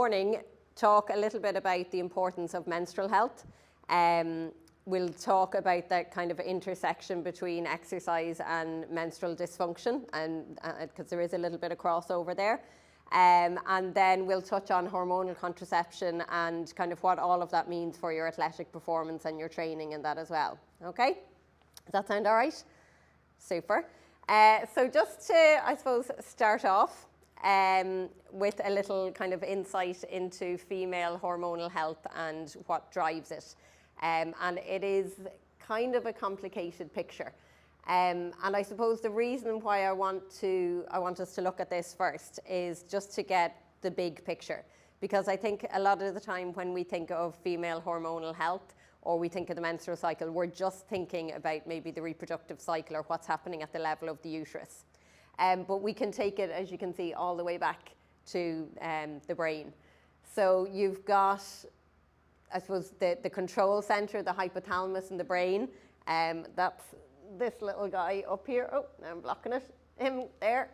morning talk a little bit about the importance of menstrual health. We'll talk about that kind of intersection between exercise and menstrual dysfunction, and because there is a little bit of crossover there. And then we'll touch on hormonal contraception and kind of what all of that means for your athletic performance and your training and that as well. Okay? Does that sound all right? Super. So just to, I suppose, start off with a little kind of insight into female hormonal health and what drives it. And it is kind of a complicated picture. And I suppose the reason why I want us to look at this first is just to get the big picture. Because I think a lot of the time when we think of female hormonal health or we think of the menstrual cycle, we're just thinking about maybe the reproductive cycle or what's happening at the level of the uterus. But we can take it, as you can see, all the way back to the brain. So you've got, I suppose, the control center, the hypothalamus in the brain. That's this little guy up here. Oh, now I'm blocking it. Him there.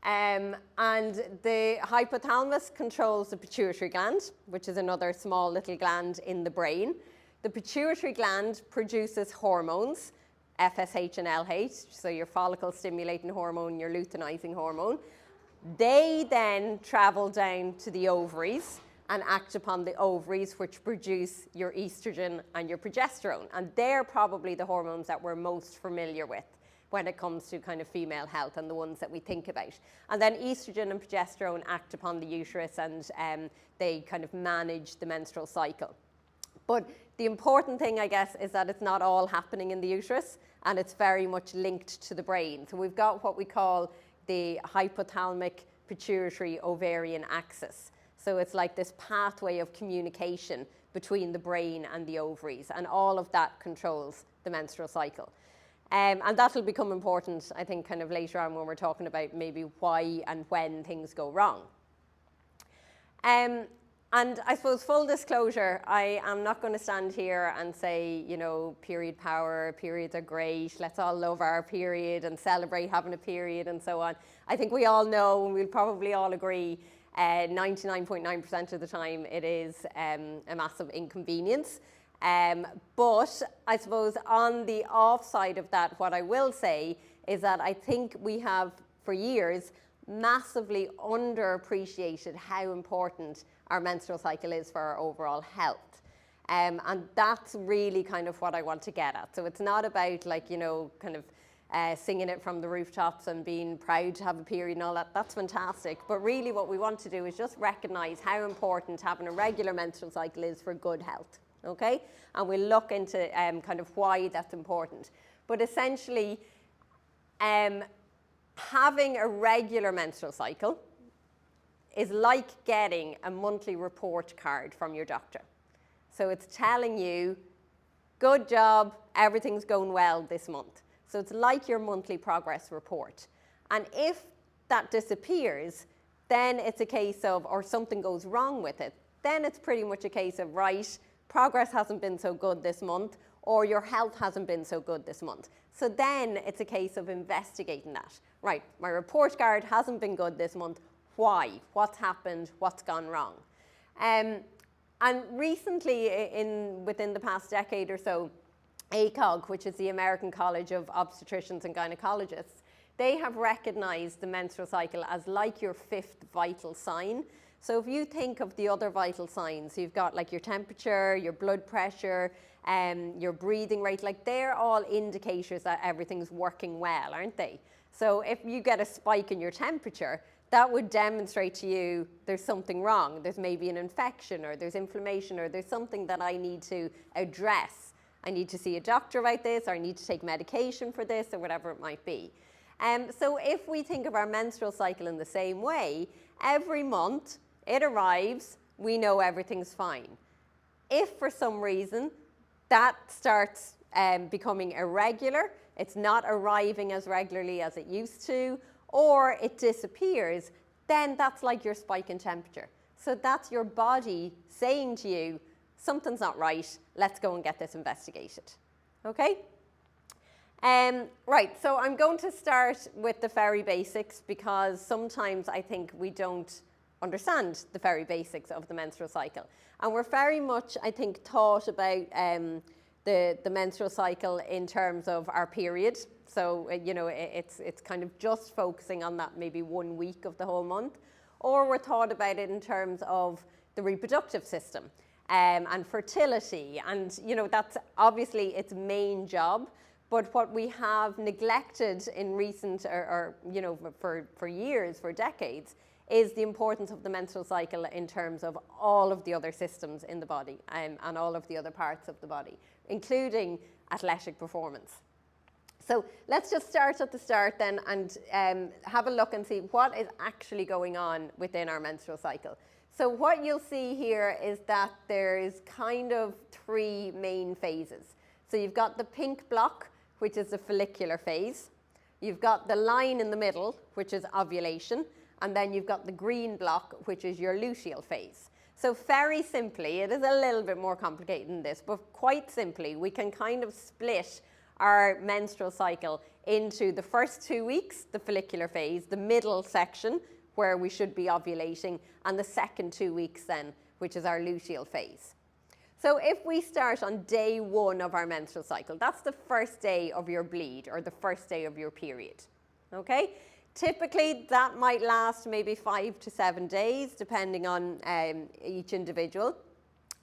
And the hypothalamus controls the pituitary gland, which is another small little gland in the brain. The pituitary gland produces hormones, FSH and LH, so your follicle stimulating hormone, your luteinizing hormone. They then travel down to the ovaries and act upon the ovaries, which produce your estrogen and your progesterone. And they're probably the hormones that we're most familiar with when it comes to kind of female health and the ones that we think about. And then estrogen and progesterone act upon the uterus and they kind of manage the menstrual cycle. But the important thing, I guess, is that it's not all happening in the uterus and it's very much linked to the brain. So we've got what we call the hypothalamic pituitary ovarian axis. So it's like this pathway of communication between the brain and the ovaries, and all of that controls the menstrual cycle. And that will become important, I think, kind of later on when we're talking about maybe why and when things go wrong. And I suppose, full disclosure, I am not going to stand here and say, you know, period power, periods are great, let's all love our period and celebrate having a period and so on. I think we all know, and we'll probably all agree, 99.9% of the time it is a massive inconvenience. But I suppose on the off side of that, what I will say is that I think we have, for years, massively underappreciated how important our menstrual cycle is for our overall health. And that's really kind of what I want to get at. So it's not about, like, you know, kind of singing it from the rooftops and being proud to have a period and all that. That's fantastic. But really what we want to do is just recognize how important having a regular menstrual cycle is for good health. Okay? And we'll look into kind of why that's important. But essentially, having a regular menstrual cycle is like getting a monthly report card from your doctor. So it's telling you, good job, everything's going well this month. So it's like your monthly progress report. And if that disappears, then it's a case of, or something goes wrong with it, then it's pretty much a case of, right, progress hasn't been so good this month, or your health hasn't been so good this month. So then it's a case of investigating that. Right, my report card hasn't been good this month. Why? What's happened? What's gone wrong? And recently, within the past decade or so, ACOG, which is the American College of Obstetricians and Gynecologists, they have recognized the menstrual cycle as like your fifth vital sign. So if you think of the other vital signs, you've got like your temperature, your blood pressure, your breathing rate, like they're all indicators that everything's working well, aren't they? So if you get a spike in your temperature, that would demonstrate to you there's something wrong. There's maybe an infection, or there's inflammation, or there's something that I need to address. I need to see a doctor about this, or I need to take medication for this, or whatever it might be. So if we think of our menstrual cycle in the same way, every month it arrives, we know everything's fine. If for some reason that starts becoming irregular, it's not arriving as regularly as it used to, or it disappears, then that's like your spike in temperature. So that's your body saying to you, something's not right, let's go and get this investigated. Okay? Right, so I'm going to start with the very basics, because sometimes I think we don't understand the very basics of the menstrual cycle. And we're very much, I think, taught about the menstrual cycle in terms of our period. So, it's kind of just focusing on that maybe 1 week of the whole month. Or we're taught about it in terms of the reproductive system and fertility. And, that's obviously its main job. But what we have neglected in recent, for years, for decades, is the importance of the menstrual cycle in terms of all of the other systems in the body and all of the other parts of the body, including athletic performance. So let's just start at the start then and have a look and see what is actually going on within our menstrual cycle. So what you'll see here is that there's kind of 3 main phases. So you've got the pink block, which is the follicular phase. You've got the line in the middle, which is ovulation. And then you've got the green block, which is your luteal phase. So very simply, it is a little bit more complicated than this, but quite simply, we can kind of split our menstrual cycle into the first 2 weeks, the follicular phase, the middle section, where we should be ovulating, and the second 2 weeks then, which is our luteal phase. So if we start on day 1 of our menstrual cycle, that's the first day of your bleed or the first day of your period, okay? Typically, that might last maybe 5 to 7 days, depending on each individual.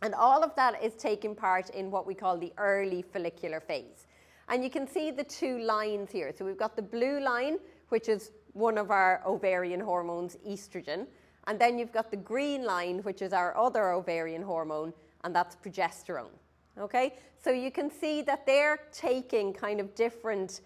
And all of that is taking part in what we call the early follicular phase. And you can see the 2 lines here. So we've got the blue line, which is one of our ovarian hormones, estrogen. And then you've got the green line, which is our other ovarian hormone, and that's progesterone. Okay? So you can see that they're taking kind of different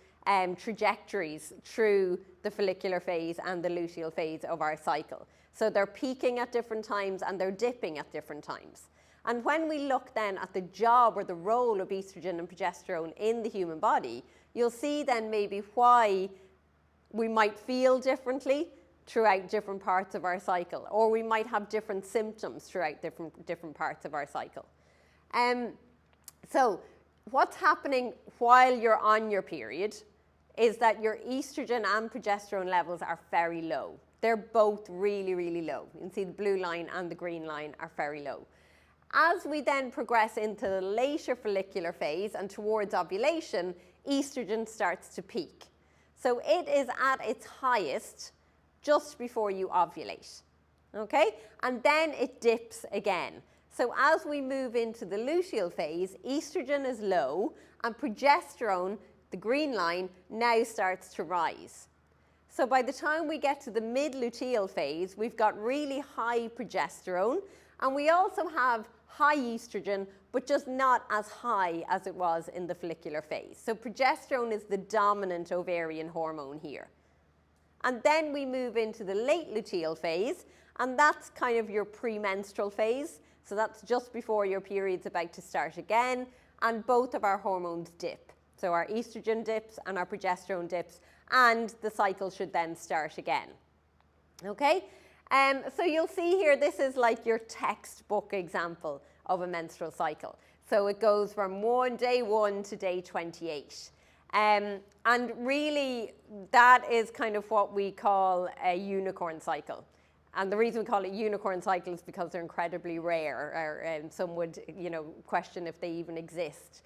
trajectories through the follicular phase and the luteal phase of our cycle. So they're peaking at different times and they're dipping at different times. And when we look then at the job or the role of estrogen and progesterone in the human body, you'll see then maybe why we might feel differently throughout different parts of our cycle, or we might have different symptoms throughout different parts of our cycle. So what's happening while you're on your period is that your estrogen and progesterone levels are very low. They're both really, really low. You can see the blue line and the green line are very low. As we then progress into the later follicular phase and towards ovulation, estrogen starts to peak. So it is at its highest just before you ovulate, okay? And then it dips again. So as we move into the luteal phase, estrogen is low and progesterone, the green line, now starts to rise. So by the time we get to the mid-luteal phase, we've got really high progesterone, and we also have high estrogen, but just not as high as it was in the follicular phase. So progesterone is the dominant ovarian hormone here. And then we move into the late luteal phase, and that's kind of your premenstrual phase. So that's just before your period's about to start again, and both of our hormones dip. So our estrogen dips and our progesterone dips, and the cycle should then start again. Okay? So you'll see here, this is like your textbook example of a menstrual cycle. So it goes from day 1 to day 28. And really, that is kind of what we call a unicorn cycle. And the reason we call it unicorn cycle is because they're incredibly rare, or some would, question if they even exist.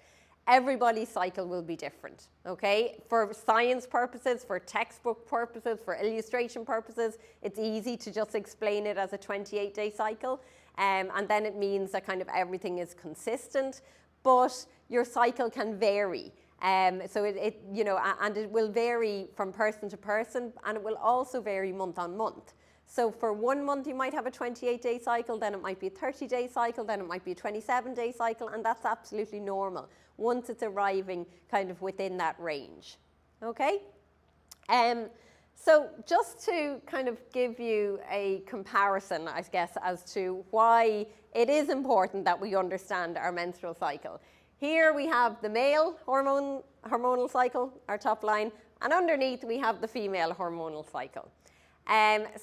Everybody's cycle will be different, okay? For science purposes, for textbook purposes, for illustration purposes, it's easy to just explain it as a 28-day cycle. And then it means that kind of everything is consistent, but your cycle can vary. So it and it will vary from person to person, and it will also vary month on month. So for 1 month, you might have a 28-day cycle, then it might be a 30-day cycle, then it might be a 27-day cycle, and that's absolutely normal once it's arriving kind of within that range, okay? So just to kind of give you a comparison, I guess, as to why it is important that we understand our menstrual cycle. Here we have the male hormonal cycle, our top line, and underneath we have the female hormonal cycle.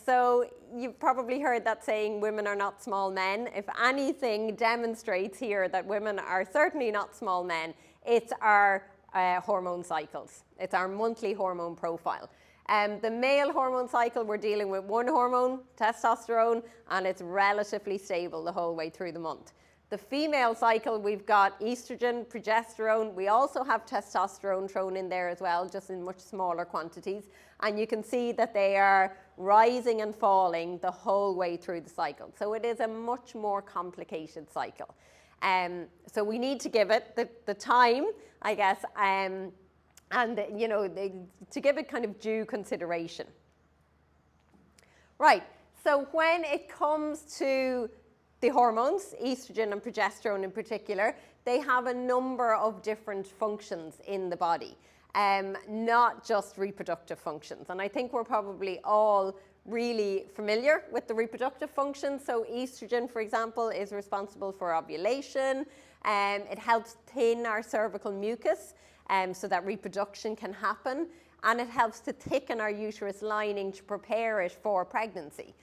So you've probably heard that saying, women are not small men. If anything demonstrates here that women are certainly not small men, it's our hormone cycles. It's our monthly hormone profile. The male hormone cycle, we're dealing with one hormone, testosterone, and it's relatively stable the whole way through the month. The female cycle, we've got estrogen, progesterone. We also have testosterone thrown in there as well, just in much smaller quantities. And you can see that they are rising and falling the whole way through the cycle. So it is a much more complicated cycle. So we need to give it the time, I guess, and you know, to give it kind of due consideration. Right, so when it comes to the hormones, estrogen and progesterone in particular, they have a number of different functions in the body, not just reproductive functions. And I think we're probably all really familiar with the reproductive functions. So estrogen, for example, is responsible for ovulation. It helps thin our cervical mucus so that reproduction can happen. And it helps to thicken our uterus lining to prepare it for pregnancy.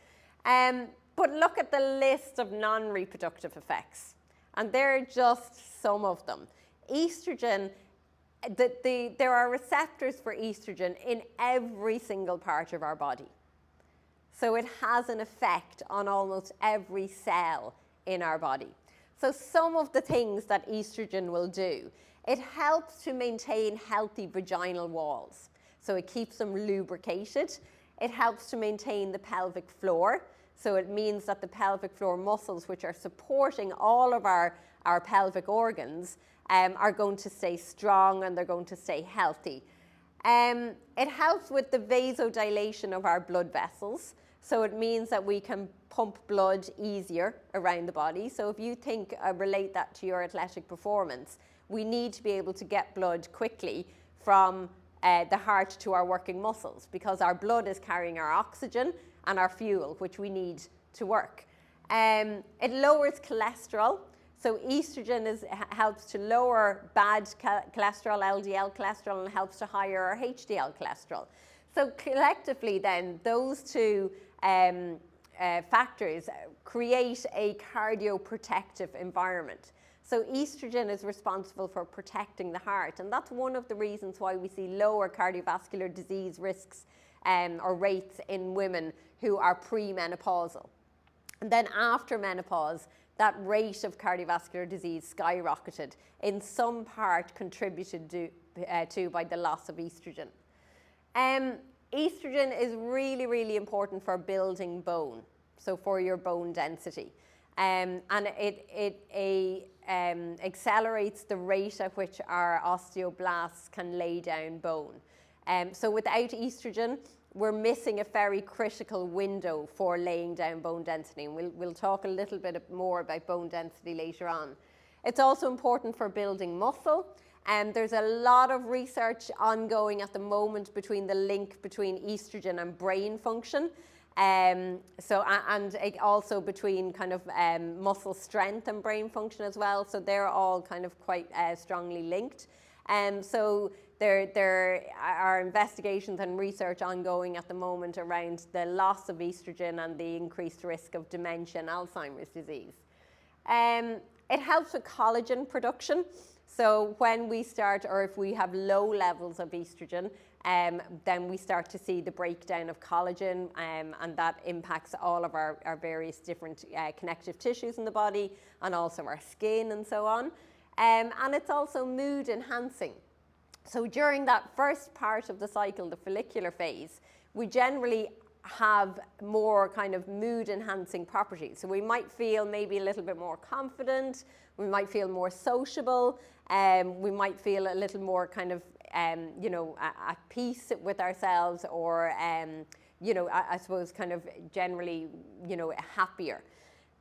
But look at the list of non-reproductive effects. And they're just some of them. Estrogen, there are receptors for estrogen in every single part of our body. So it has an effect on almost every cell in our body. So some of the things that estrogen will do, it helps to maintain healthy vaginal walls. So it keeps them lubricated. It helps to maintain the pelvic floor. So it means that the pelvic floor muscles, which are supporting all of our pelvic organs, are going to stay strong and they're going to stay healthy. It helps with the vasodilation of our blood vessels. So it means that we can pump blood easier around the body. So if you think, relate that to your athletic performance, we need to be able to get blood quickly from the heart to our working muscles, because our blood is carrying our oxygen and our fuel, which we need to work. It lowers cholesterol. So estrogen helps to lower bad cholesterol, LDL cholesterol, and helps to higher our HDL cholesterol. So collectively then, those two factors create a cardioprotective environment. So estrogen is responsible for protecting the heart, and that's one of the reasons why we see lower cardiovascular disease risks or rates in women who are premenopausal. And then after menopause, that rate of cardiovascular disease skyrocketed, in some part contributed to by the loss of estrogen. Estrogen is really, really important for building bone, so for your bone density. And it accelerates the rate at which our osteoblasts can lay down bone. So without estrogen, we're missing a very critical window for laying down bone density. And we'll talk a little bit more about bone density later on. It's also important for building muscle. There's a lot of research ongoing at the moment between the link between estrogen and brain function. And also between kind of muscle strength and brain function as well. So they're all kind of quite strongly linked. So there are investigations and research ongoing at the moment around the loss of estrogen and the increased risk of dementia and Alzheimer's disease. It helps with collagen production. So when we start, or if we have low levels of estrogen, then we start to see the breakdown of collagen, and that impacts all of our various different connective tissues in the body, and also our skin and so on. And it's also mood enhancing. So during that first part of the cycle, the follicular phase, we generally have more kind of mood enhancing properties. So we might feel maybe a little bit more confident, we might feel more sociable, we might feel a little more kind of at peace with ourselves, or I suppose kind of generally happier.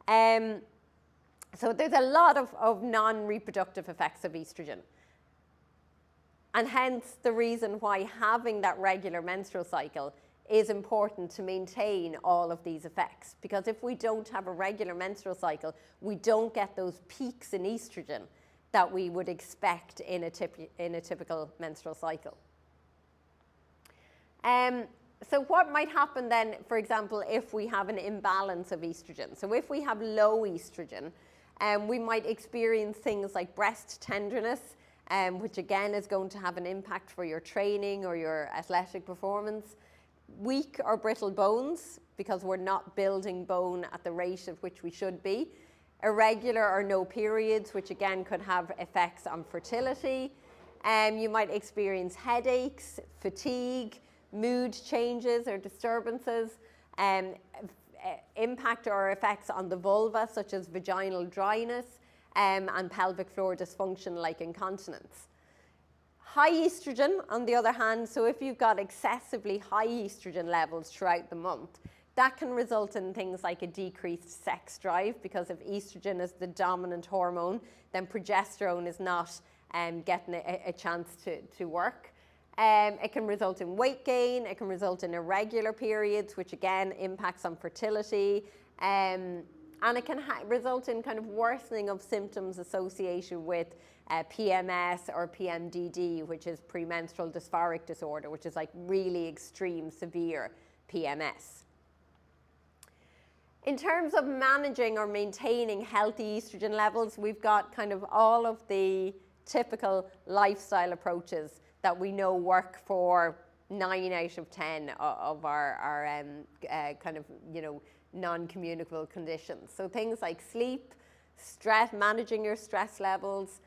So there's a lot of non-reproductive effects of estrogen. And hence the reason why having that regular menstrual cycle is important to maintain all of these effects. Because if we don't have a regular menstrual cycle, we don't get those peaks in estrogen that we would expect in a typical menstrual cycle. So what might happen then, for example, if we have an imbalance of estrogen? So if we have low estrogen, we might experience things like breast tenderness, which again is going to have an impact for your training or your athletic performance. weak or brittle bones, because we're not building bone at the rate at which we should be. Irregular or no periods, which again could have effects on fertility. You might experience headaches, fatigue, mood changes or disturbances, impact or effects on the vulva, such as vaginal dryness, and pelvic floor dysfunction like incontinence. High estrogen, on the other hand, so if you've got excessively high estrogen levels throughout the month, that can result in things like a decreased sex drive, because if estrogen is the dominant hormone, then progesterone is not getting a chance to work. It can result in weight gain, it can result in irregular periods, which again impacts on fertility, and it can result in kind of worsening of symptoms associated with PMS or PMDD, which is premenstrual dysphoric disorder, which is like really extreme, severe PMS. In terms of managing or maintaining healthy estrogen levels, we've got kind of all of the typical lifestyle approaches that we know work for 9 out of 10 of our kind of, non-communicable conditions. So things like sleep, stress, managing your stress levels,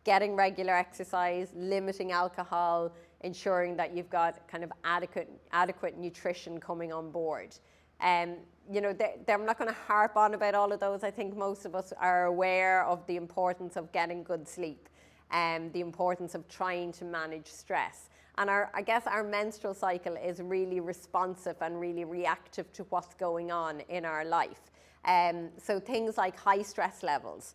getting regular exercise, limiting alcohol, ensuring that you've got kind of adequate nutrition coming on board. I'm not going to harp on about all of those. I think most of us are aware of the importance of getting good sleep and the importance of trying to manage stress. And I guess our menstrual cycle is really responsive and really reactive to what's going on in our life. So things like high stress levels,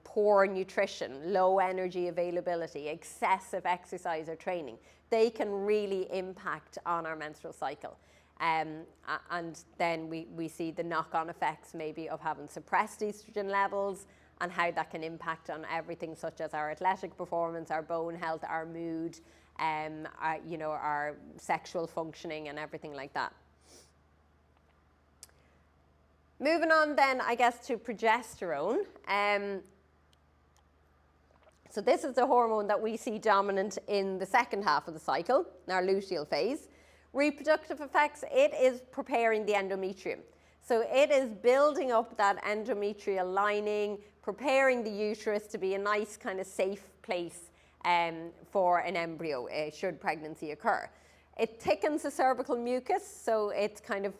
poor nutrition, low energy availability, excessive exercise or training, they can really impact on our menstrual cycle. And then we see the knock-on effects maybe of having suppressed estrogen levels and how that can impact on everything such as our athletic performance, our bone health, our mood, our sexual functioning and everything like that. Moving on then, I guess, to progesterone. So this is the hormone that we see dominant in the second half of the cycle, in our luteal phase. Reproductive effects, it is preparing the endometrium. So it is building up that endometrial lining, preparing the uterus to be a nice kind of safe place for an embryo should pregnancy occur. It thickens the cervical mucus, so it's kind of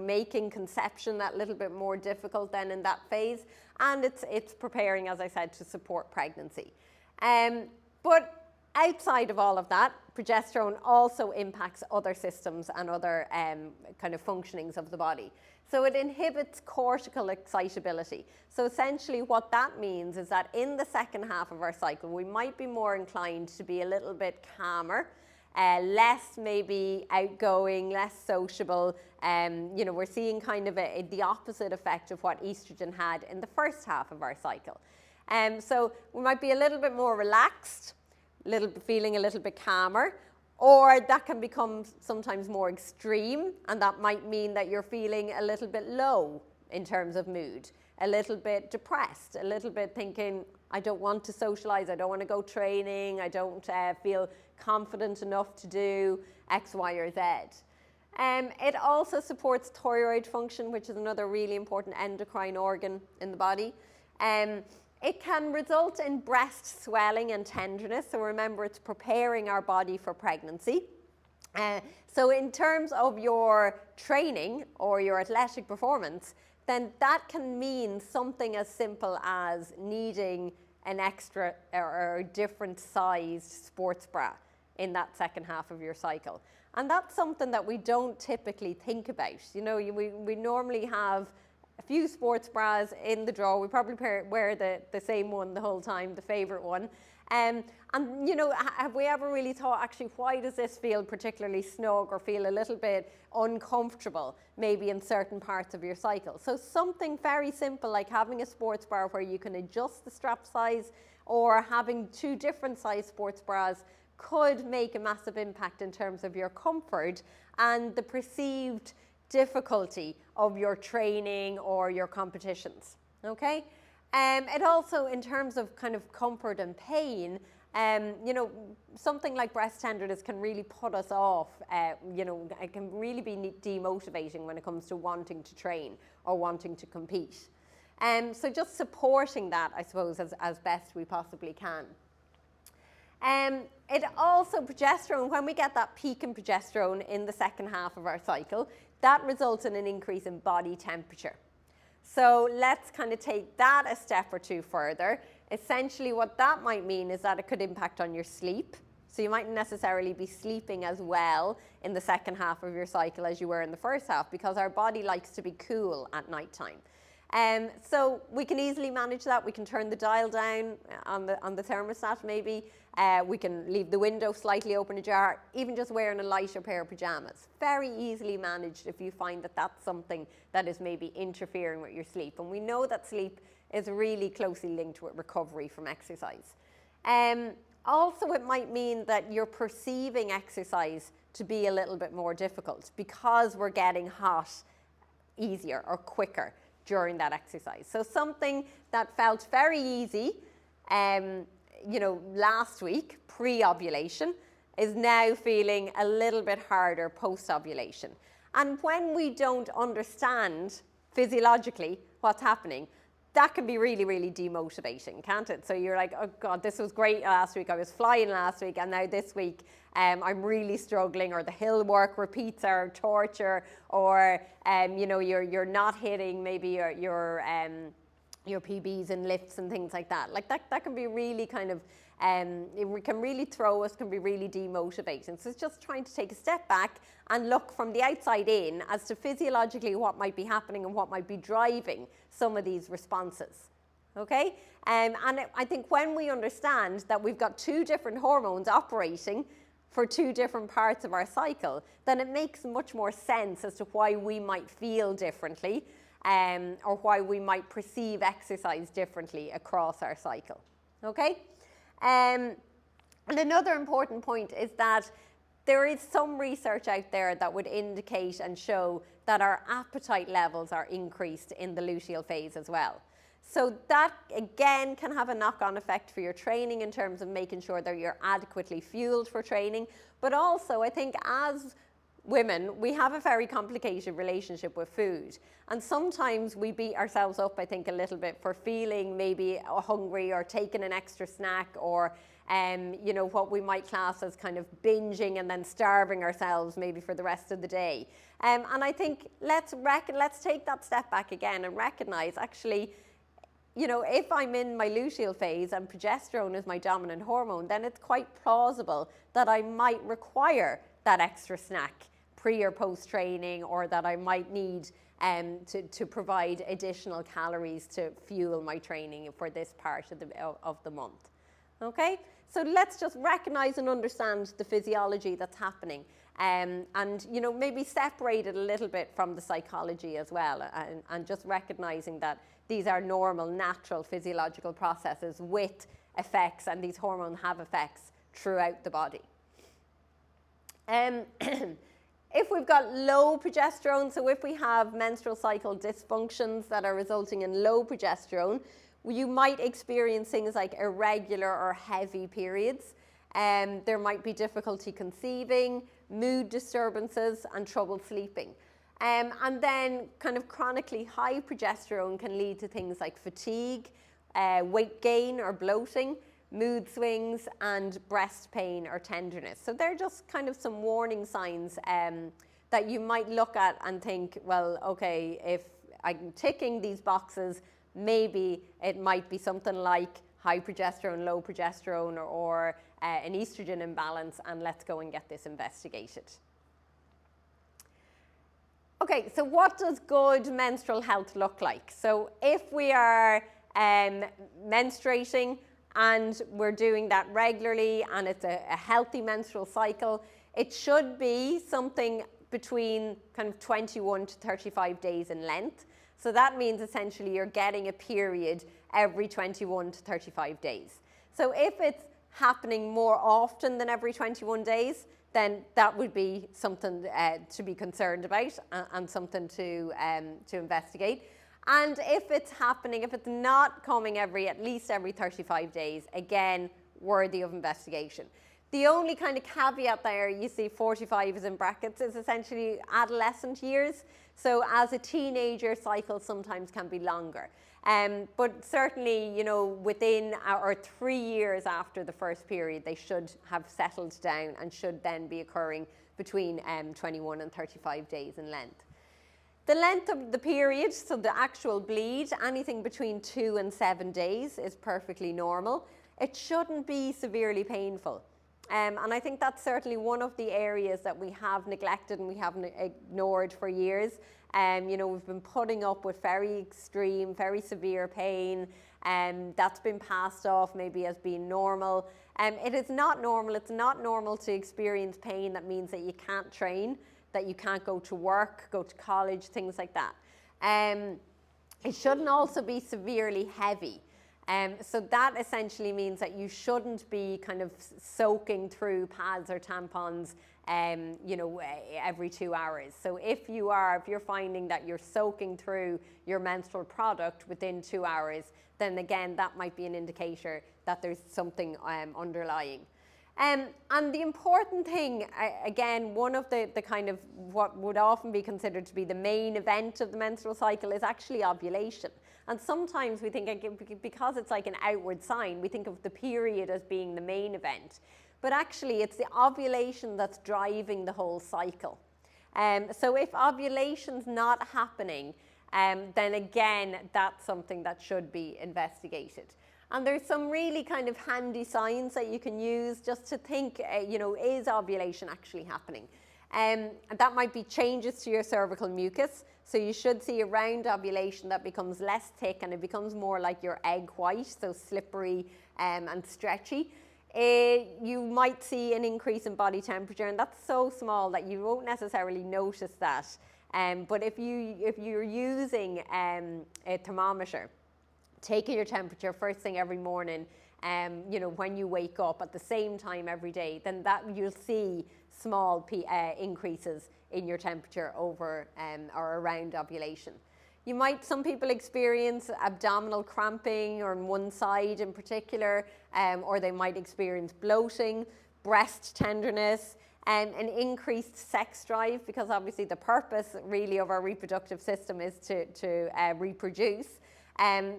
making conception that little bit more difficult then in that phase, and it's preparing, as I said, to support pregnancy. But outside of all of that, progesterone also impacts other systems and other kind of functionings of the body. So it inhibits cortical excitability. So essentially what that means is that in the second half of our cycle, we might be more inclined to be a little bit calmer, less maybe outgoing, less sociable. We're seeing kind of the opposite effect of what estrogen had in the first half of our cycle. So we might be a little bit more relaxed, feeling a little bit calmer, or that can become sometimes more extreme, and that might mean that you're feeling a little bit low in terms of mood, a little bit depressed, a little bit thinking, I don't want to socialize, I don't want to go training, I don't feel confident enough to do X, Y, or Z. It also supports thyroid function, which is another really important endocrine organ in the body. It can result in breast swelling and tenderness. So remember, it's preparing our body for pregnancy. So in terms of your training or your athletic performance, then that can mean something as simple as needing an extra or different sized sports bra in that second half of your cycle. And that's something that we don't typically think about. We normally have a few sports bras in the drawer. We probably wear the same one the whole time, the favorite one. And have we ever really thought, actually, why does this feel particularly snug or feel a little bit uncomfortable, maybe in certain parts of your cycle? So something very simple like having a sports bra where you can adjust the strap size, or having 2 different size sports bras could make a massive impact in terms of your comfort and the perceived difficulty of your training or your competitions, okay? It also, in terms of kind of comfort and pain, You know, something like breast tenderness can really put us off. You know, it can really be demotivating when it comes to wanting to train or wanting to compete. So just supporting that, I suppose, as best we possibly can. It also, progesterone, when we get that peak in progesterone in the second half of our cycle, that results in an increase in body temperature. So let's kind of take that a step or two further. Essentially what that might mean is that it could impact on your sleep. So you mightn't necessarily be sleeping as well in the second half of your cycle as you were in the first half, because our body likes to be cool at nighttime. So we can easily manage that. We can turn the dial down on the thermostat maybe. We can leave the window slightly open ajar, even just wearing a lighter pair of pajamas. Very easily managed if you find that that's something that is maybe interfering with your sleep. And we know that sleep is really closely linked with recovery from exercise. Also, it might mean that you're perceiving exercise to be a little bit more difficult because we're getting hot easier or quicker during that exercise. So something that felt very easy, you know, last week, pre-ovulation, is now feeling a little bit harder post-ovulation. And when we don't understand physiologically what's happening, that can be really, really demotivating, can't it? So you're like, oh God, this was great last week. I was flying last week, and now this week I'm really struggling, or the hill work repeats are torture, or you know, you're not hitting maybe your PBs and lifts and things like that. Like that can be really kind of, it can really throw us, can be really demotivating. So it's just trying to take a step back and look from the outside in as to physiologically what might be happening and what might be driving some of these responses. Okay? And I think when we understand that we've got two different hormones operating for two different parts of our cycle, then it makes much more sense as to why we might feel differently, or why we might perceive exercise differently across our cycle. Okay? And another important point is that there is some research out there that would indicate and show that our appetite levels are increased in the luteal phase as well. So that, again, can have a knock-on effect for your training in terms of making sure that you're adequately fueled for training. But also, I think as women, we have a very complicated relationship with food. And sometimes we beat ourselves up, I think, a little bit for feeling maybe hungry or taking an extra snack, or you know, what we might class as kind of binging and then starving ourselves maybe for the rest of the day. And I think let's take that step back again and recognize, actually, you know, if I'm in my luteal phase and progesterone is my dominant hormone, then it's quite plausible that I might require that extra snack pre or post training, or that I might need to provide additional calories to fuel my training for this part of the month. Okay, so let's just recognize and understand the physiology that's happening, and you know, maybe separate it a little bit from the psychology as well, and just recognizing that these are normal, natural physiological processes with effects, and these hormones have effects throughout the body. If we've got low progesterone, so if we have menstrual cycle dysfunctions that are resulting in low progesterone, you might experience things like irregular or heavy periods. There might be difficulty conceiving, mood disturbances, and trouble sleeping. And then kind of chronically high progesterone can lead to things like fatigue, weight gain or bloating, mood swings, and breast pain or tenderness. So they're just kind of some warning signs that you might look at and think, well, okay, if I'm ticking these boxes, maybe it might be something like high progesterone, low progesterone, or an estrogen imbalance, and let's go and get this investigated. Okay, so what does good menstrual health look like? So if we are menstruating and we're doing that regularly, and it's a healthy menstrual cycle, it should be something between kind of 21 to 35 days in length. So that means essentially you're getting a period every 21 to 35 days. So if it's happening more often than every 21 days, then that would be something to be concerned about, and something to investigate. And if it's happening, if it's not coming at least every 35 days, again, worthy of investigation. The only kind of caveat there, you see 45 is in brackets, is essentially adolescent years. So as a teenager, cycles sometimes can be longer. But certainly, you know, within or 3 years after the first period, they should have settled down and should then be occurring between 21 and 35 days in length. The length of the period, so the actual bleed, anything between 2 and 7 days is perfectly normal. It shouldn't be severely painful. And I think that's certainly one of the areas that we have neglected and we have ignored for years. You know, we've been putting up with very extreme, very severe pain, and that's been passed off maybe as being normal. It is not normal. It's not normal to experience pain that means that you can't train, that you can't go to work, go to college, things like that. It shouldn't also be severely heavy. So that essentially means that you shouldn't be kind of soaking through pads or tampons, you know, every 2 hours. So if you're finding that you're soaking through your menstrual product within 2 hours, then again, that might be an indicator that there's something underlying. And the important thing, again, one of the kind of what would often be considered to be the main event of the menstrual cycle is actually ovulation. And sometimes we think, because it's like an outward sign, we think of the period as being the main event. But actually, it's the ovulation that's driving the whole cycle. So if ovulation's not happening, then again, that's something that should be investigated. And there's some really kind of handy signs that you can use just to think, you know, is ovulation actually happening? And that might be changes to your cervical mucus. So you should see around ovulation that becomes less thick and it becomes more like your egg white, so slippery and stretchy. You might see an increase in body temperature, and that's so small that you won't necessarily notice that. But if you're using a thermometer, taking your temperature first thing every morning, you know, when you wake up at the same time every day, then that you'll see small increases in your temperature over or around ovulation. Some people experience abdominal cramping or on one side in particular, or they might experience bloating, breast tenderness, an increased sex drive, because obviously the purpose really of our reproductive system is to reproduce.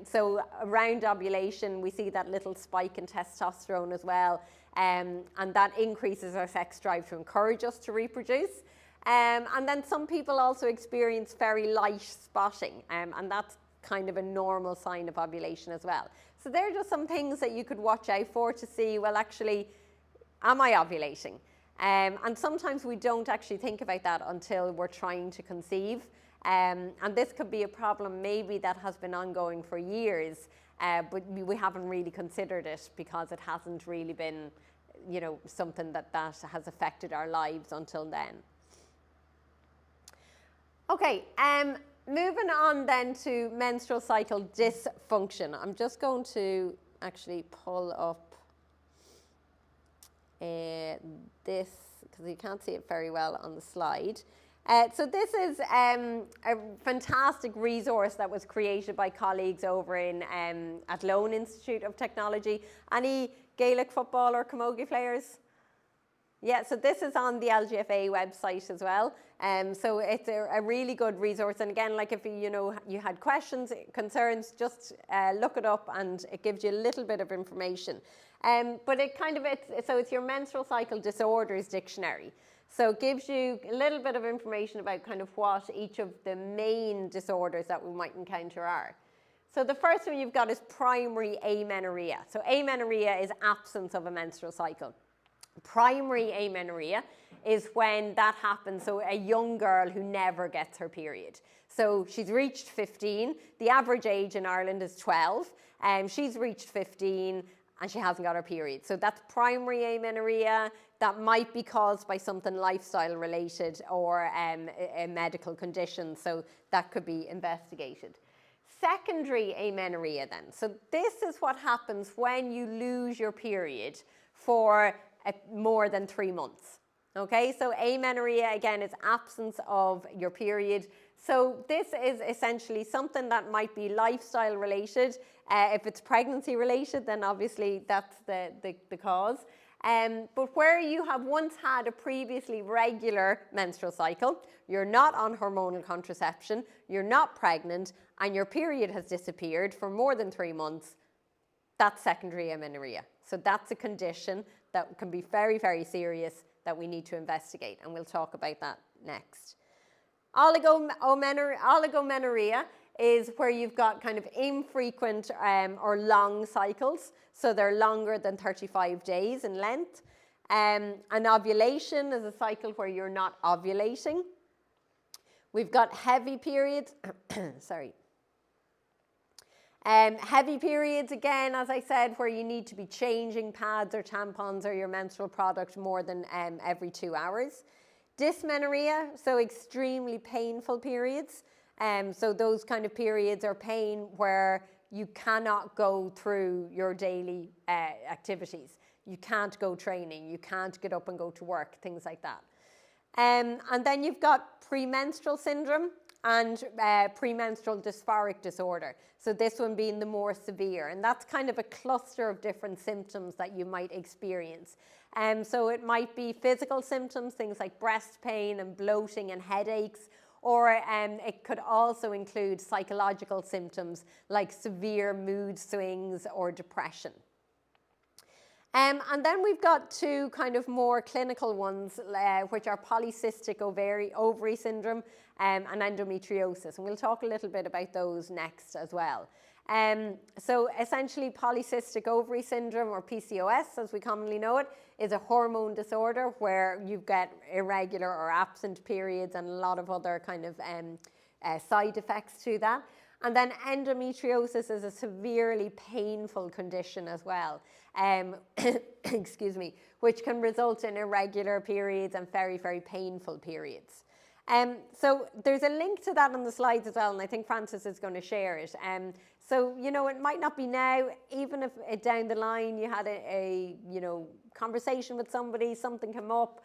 So around ovulation, we see that little spike in testosterone as well, and that increases our sex drive to encourage us to reproduce. And then some people also experience very light spotting, and that's kind of a normal sign of ovulation as well. So there are just some things that you could watch out for to see, well, actually, am I ovulating? And sometimes we don't actually think about that until we're trying to conceive. And this could be a problem maybe that has been ongoing for years, but we haven't really considered it because it hasn't really been, you know, something that has affected our lives until then. Okay, moving on then to menstrual cycle dysfunction. I'm just going to actually pull up this because you can't see it very well on the slide. So this is a fantastic resource that was created by colleagues over at Lone Institute of Technology. Any Gaelic football or camogie players? Yeah, so this is on the LGFA website as well. So it's a really good resource. And again, like if you had questions, concerns, just look it up and it gives you a little bit of information. But it's your menstrual cycle disorders dictionary. So it gives you a little bit of information about kind of what each of the main disorders that we might encounter are. So the first one you've got is primary amenorrhea. So amenorrhea is absence of a menstrual cycle. Primary amenorrhea is when that happens, so a young girl who never gets her period. So she's reached 15, the average age in Ireland is 12, she's reached 15 and she hasn't got her period. So that's primary amenorrhea. That might be caused by something lifestyle related or a medical condition, so that could be investigated. Secondary amenorrhea then. So this is what happens when you lose your period for more than 3 months. Okay, so amenorrhea again is absence of your period. So this is essentially something that might be lifestyle related. If it's pregnancy related, then obviously that's the cause. But where you have once had a previously regular menstrual cycle, you're not on hormonal contraception, you're not pregnant, and your period has disappeared for more than 3 months, that's secondary amenorrhea. So that's a condition that can be very, very serious that we need to investigate, and we'll talk about that next. Oligomenorrhea is where you've got kind of infrequent or long cycles, so they're longer than 35 days in length. An ovulation is a cycle where you're not ovulating. We've got heavy periods, sorry. Heavy periods, again, as I said, where you need to be changing pads or tampons or your menstrual product more than every 2 hours. Dysmenorrhea, so extremely painful periods. So those kind of periods are pain where you cannot go through your daily activities. You can't go training, you can't get up and go to work, things like that. And then you've got premenstrual syndrome and premenstrual dysphoric disorder. So this one being the more severe, and that's kind of a cluster of different symptoms that you might experience. So it might be physical symptoms, things like breast pain and bloating and headaches, or it could also include psychological symptoms like severe mood swings or depression. And then we've got two kind of more clinical ones, which are polycystic ovary syndrome and endometriosis. And we'll talk a little bit about those next as well. So essentially polycystic ovary syndrome, or PCOS as we commonly know it, is a hormone disorder where you get irregular or absent periods and a lot of other kind of side effects to that. And then endometriosis is a severely painful condition as well, excuse me, which can result in irregular periods and very, very painful periods. So there's a link to that on the slides as well, and I think Frances is going to share it. So, you know, it might not be now, even if down the line you had a conversation with somebody, something came up,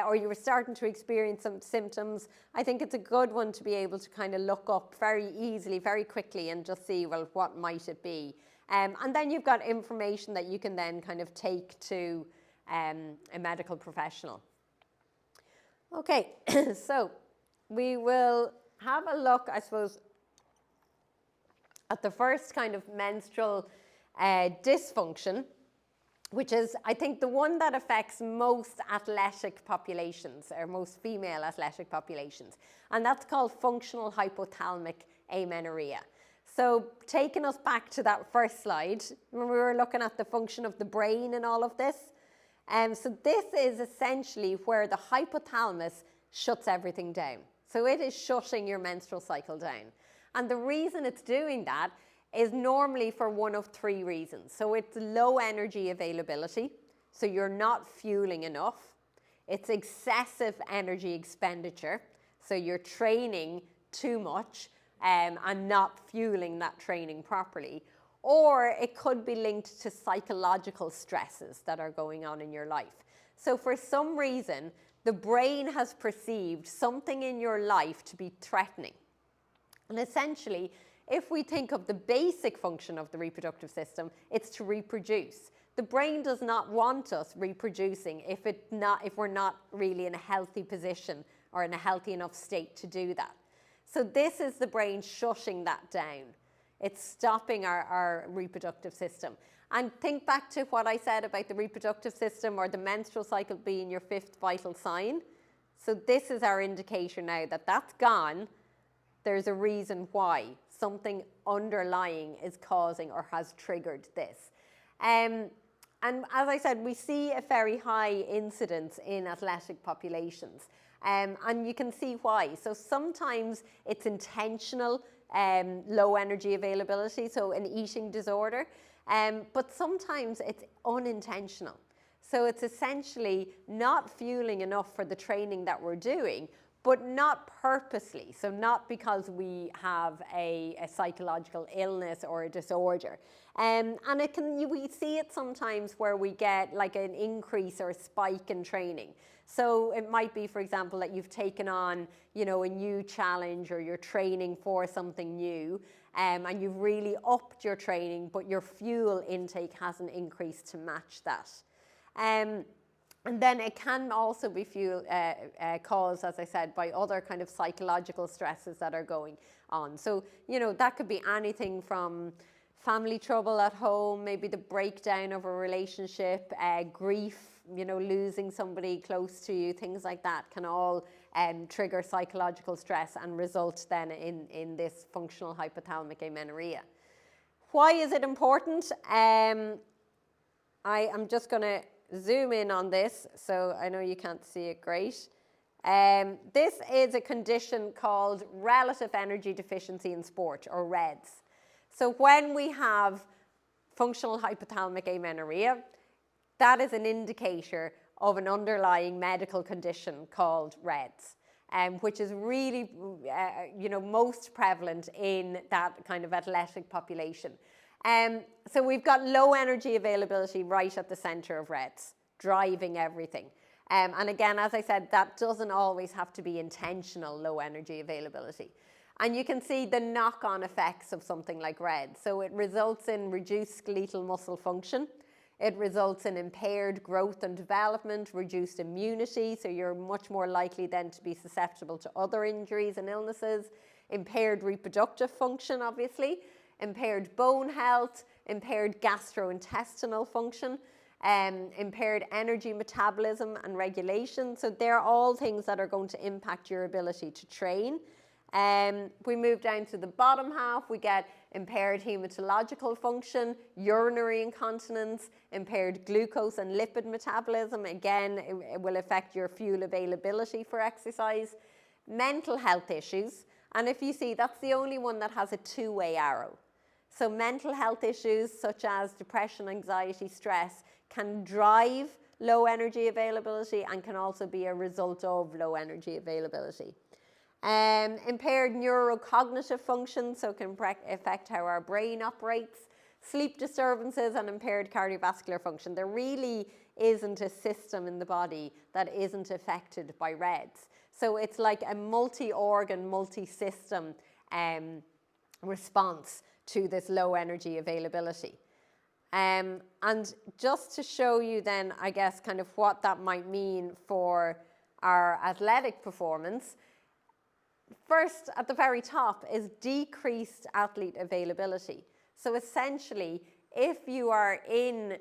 or you were starting to experience some symptoms, I think it's a good one to be able to kind of look up very easily, very quickly, and just see, well, what might it be? And then you've got information that you can then kind of take to a medical professional. Okay, so we will have a look, I suppose, at the first kind of menstrual dysfunction, which is, I think, the one that affects most athletic populations, or most female athletic populations, and that's called functional hypothalamic amenorrhea. So taking us back to that first slide, when we were looking at the function of the brain and all of this, so this is essentially where the hypothalamus shuts everything down. So it is shutting your menstrual cycle down. And the reason it's doing that is normally for one of 3 reasons. So it's low energy availability, so you're not fueling enough. It's excessive energy expenditure, so you're training too much and not fueling that training properly. Or it could be linked to psychological stresses that are going on in your life. So for some reason, the brain has perceived something in your life to be threatening. And essentially, if we think of the basic function of the reproductive system, it's to reproduce. The brain does not want us reproducing if we're not really in a healthy position or in a healthy enough state to do that. So this is the brain shutting that down. It's stopping our reproductive system. And think back to what I said about the reproductive system or the menstrual cycle being your 5th vital sign. So this is our indicator now that that's gone. There's a reason why. Something underlying is causing or has triggered this. And as I said, we see a very high incidence in athletic populations. And you can see why. So sometimes it's intentional low energy availability, so an eating disorder. But sometimes it's unintentional. So it's essentially not fueling enough for the training that we're doing, but not purposely. So not because we have a psychological illness or a disorder. And we see it sometimes where we get like an increase or a spike in training. So it might be, for example, that you've taken on, a new challenge, or you're training for something new, and you've really upped your training, but your fuel intake hasn't increased to match that. And then it can also be caused, as I said, by other kind of psychological stresses that are going on. So, that could be anything from family trouble at home, maybe the breakdown of a relationship, grief, losing somebody close to you, things like that can all trigger psychological stress and result then in this functional hypothalamic amenorrhea. Why is it important? I am just going to zoom in on this, so I know you can't see it great. This is a condition called relative energy deficiency in sport, or REDS. So when we have functional hypothalamic amenorrhea, that is an indicator of an underlying medical condition called REDS, which is really, most prevalent in that kind of athletic population. So we've got low energy availability right at the center of REDS, driving everything. And again, as I said, that doesn't always have to be intentional low energy availability. And you can see the knock-on effects of something like REDS. So it results in reduced skeletal muscle function. It results in impaired growth and development, reduced immunity, so you're much more likely then to be susceptible to other injuries and illnesses, impaired reproductive function, obviously, impaired bone health, impaired gastrointestinal function, impaired energy metabolism and regulation. So they're all things that are going to impact your ability to train. We move down to the bottom half, we get impaired hematological function, urinary incontinence, impaired glucose and lipid metabolism. Again, it will affect your fuel availability for exercise. Mental health issues, and if you see, that's the only one that has a two-way arrow. So mental health issues such as depression, anxiety, stress can drive low energy availability and can also be a result of low energy availability. Impaired neurocognitive function, so can affect how our brain operates. Sleep disturbances and impaired cardiovascular function. There really isn't a system in the body that isn't affected by REDS. So it's like a multi-organ, multi-system response to this low energy availability. And just to show you then, I guess, kind of what that might mean for our athletic performance, first, at the very top, is decreased athlete availability. So essentially, if you are in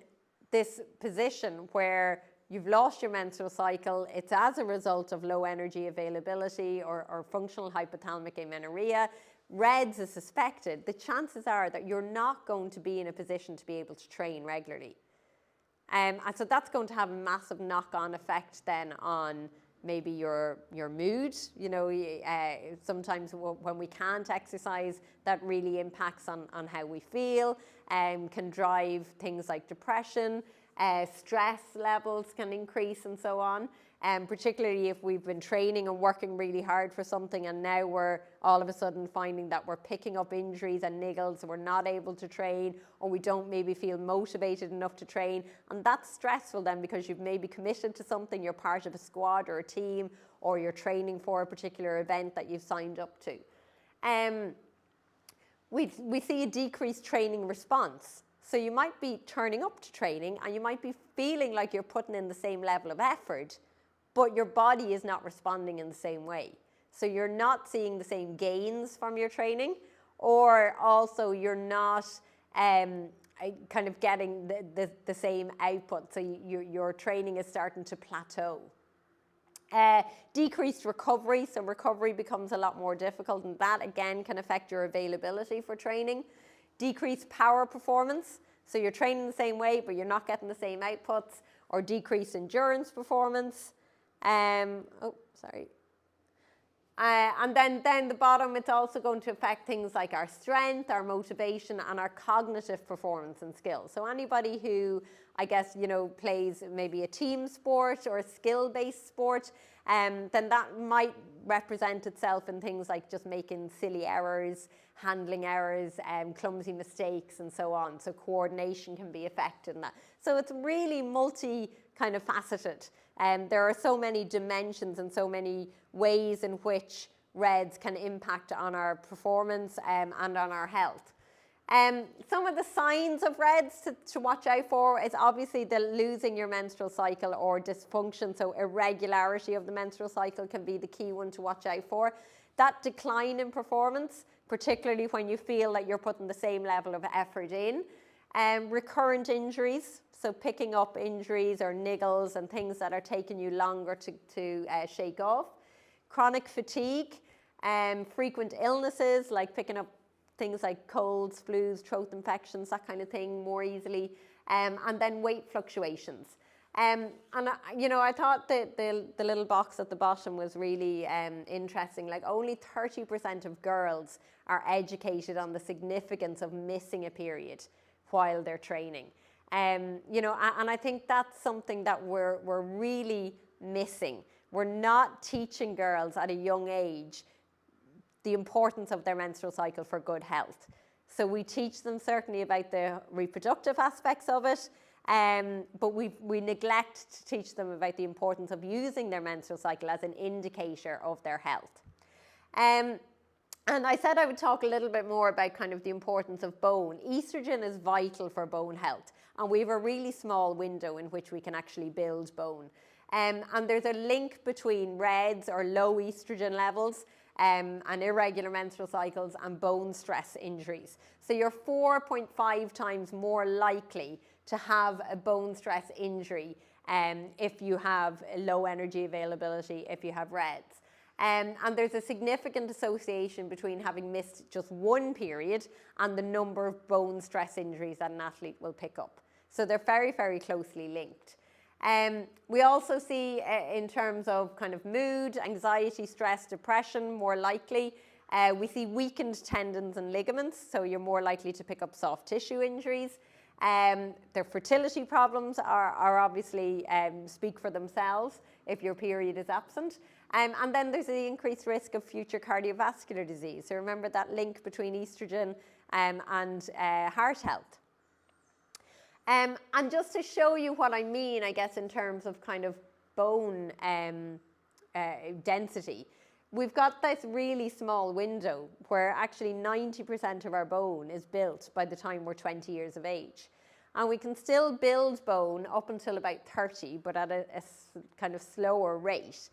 this position where you've lost your menstrual cycle, it's as a result of low energy availability or functional hypothalamic amenorrhea, REDS is suspected, the chances are that you're not going to be in a position to be able to train regularly. And so that's going to have a massive knock-on effect then on maybe your mood. Sometimes when we can't exercise, that really impacts on how we feel, can drive things like depression, stress levels can increase and so on. Particularly if we've been training and working really hard for something and now we're all of a sudden finding that we're picking up injuries and niggles, we're not able to train, or we don't maybe feel motivated enough to train. And that's stressful then because you've maybe committed to something, you're part of a squad or a team, or you're training for a particular event that you've signed up to. We see a decreased training response. So you might be turning up to training and you might be feeling like you're putting in the same level of effort, but your body is not responding in the same way. So you're not seeing the same gains from your training, or also you're not kind of getting the same output. So your training is starting to plateau. Decreased recovery, so recovery becomes a lot more difficult, and that again can affect your availability for training. Decreased power performance, so you're training the same way, but you're not getting the same outputs, or decreased endurance performance. And then the bottom, it's also going to affect things like our strength, our motivation, and our cognitive performance and skills. So anybody who, I guess, plays maybe a team sport or a skill-based sport, then that might represent itself in things like just making silly errors, handling errors, clumsy mistakes, and so on. So coordination can be affected in that. So it's really kind of faceted. There are so many dimensions and so many ways in which RED-S can impact on our performance and on our health. Some of the signs of RED-S to watch out for is obviously the losing your menstrual cycle or dysfunction. So irregularity of the menstrual cycle can be the key one to watch out for. That decline in performance, particularly when you feel that you're putting the same level of effort in. Recurrent injuries, so picking up injuries or niggles and things that are taking you longer to shake off. Chronic fatigue, frequent illnesses like picking up things like colds, flus, throat infections, that kind of thing more easily, and then weight fluctuations. I thought that the little box at the bottom was really interesting. Like only 30% of girls are educated on the significance of missing a period while they're training. And I think that's something that we're really missing. We're not teaching girls at a young age the importance of their menstrual cycle for good health. So we teach them certainly about the reproductive aspects of it, but we neglect to teach them about the importance of using their menstrual cycle as an indicator of their health. And I said I would talk a little bit more about kind of the importance of bone. Estrogen is vital for bone health, and we have a really small window in which we can actually build bone. And there's a link between RED-S or low estrogen levels and irregular menstrual cycles and bone stress injuries. So you're 4.5 times more likely to have a bone stress injury if you have low energy availability, if you have RED-S. And there's a significant association between having missed just one period and the number of bone stress injuries that an athlete will pick up. So they're very, very closely linked. We also see in terms of kind of mood, anxiety, stress, depression, more likely. We see weakened tendons and ligaments, so you're more likely to pick up soft tissue injuries. Their fertility problems are obviously speak for themselves if your period is absent. And then there's the increased risk of future cardiovascular disease. So remember that link between estrogen and heart health. And just to show you what I mean, I guess, in terms of kind of bone density, we've got this really small window where actually 90% of our bone is built by the time we're 20 years of age. And we can still build bone up until about 30, but at a kind of slower rate.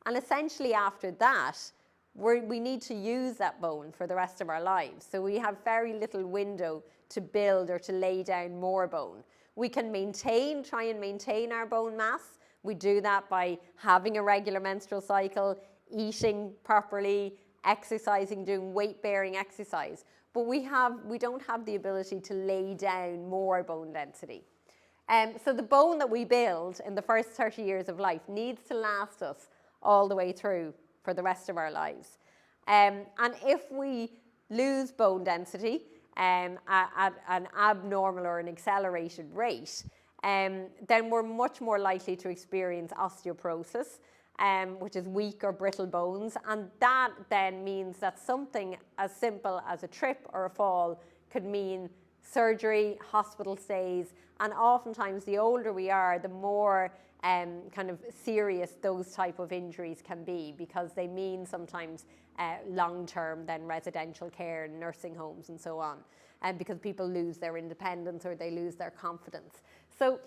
And essentially after that, we need to use that bone for the rest of our lives. So we have very little window to build or to lay down more bone. We can try and maintain our bone mass. We do that by having a regular menstrual cycle, eating properly, exercising, doing weight-bearing exercise. But we don't have the ability to lay down more bone density. So the bone that we build in the first 30 years of life needs to last us all the way through for the rest of our lives. And if we lose bone density at an abnormal or an accelerated rate, then we're much more likely to experience osteoporosis, which is weak or brittle bones. And that then means that something as simple as a trip or a fall could mean surgery, hospital stays, and oftentimes the older we are, the more kind of serious those type of injuries can be, because they mean sometimes long-term then residential care, nursing homes and so on, and because people lose their independence or they lose their confidence. So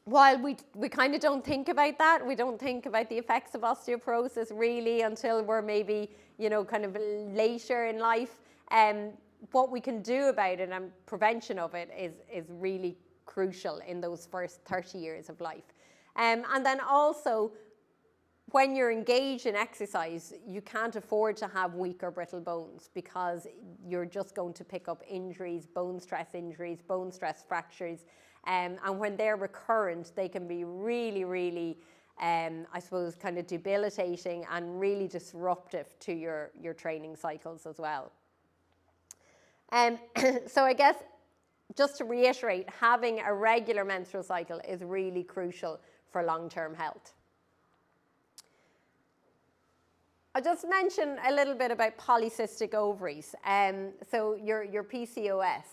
while we kind of don't think about that, we don't think about the effects of osteoporosis really until we're maybe, kind of later in life. What we can do about it and prevention of it is really crucial in those first 30 years of life. And then also, when you're engaged in exercise, you can't afford to have weak or brittle bones, because you're just going to pick up injuries, bone stress injuries, bone stress fractures. And when they're recurrent, they can be really, really, I suppose, kind of debilitating and really disruptive to your training cycles as well. So I guess, just to reiterate, having a regular menstrual cycle is really crucial for long-term health. I'll just mention a little bit about polycystic ovaries. So your PCOS.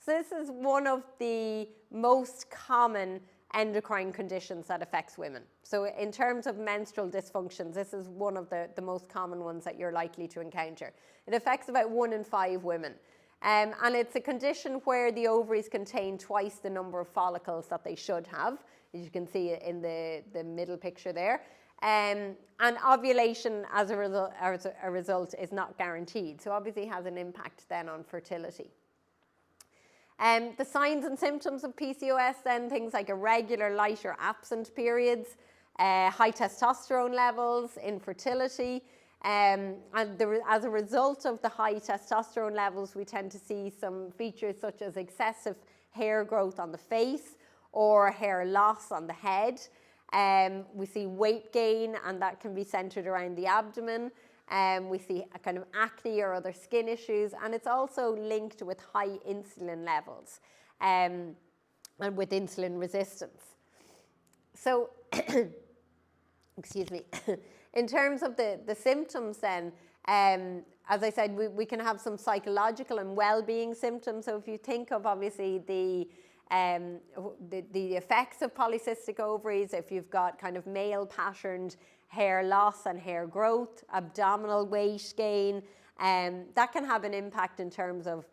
So this is one of the most common endocrine conditions that affects women. So in terms of menstrual dysfunctions, this is one of the most common ones that you're likely to encounter. It affects about 1 in 5 women. And it's a condition where the ovaries contain twice the number of follicles that they should have, as you can see in the middle picture there. And ovulation as a result is not guaranteed, so obviously has an impact then on fertility. The signs and symptoms of PCOS then, things like irregular, light or absent periods, high testosterone levels, infertility, and as a result of the high testosterone levels, we tend to see some features such as excessive hair growth on the face or hair loss on the head. We see weight gain, and that can be centered around the abdomen. We see a kind of acne or other skin issues, and it's also linked with high insulin levels and with insulin resistance. So, excuse me, in terms of the symptoms then, as I said, we can have some psychological and well-being symptoms. So if you think of obviously the effects of polycystic ovaries, if you've got kind of male patterned hair loss and hair growth, abdominal weight gain, that can have an impact in terms of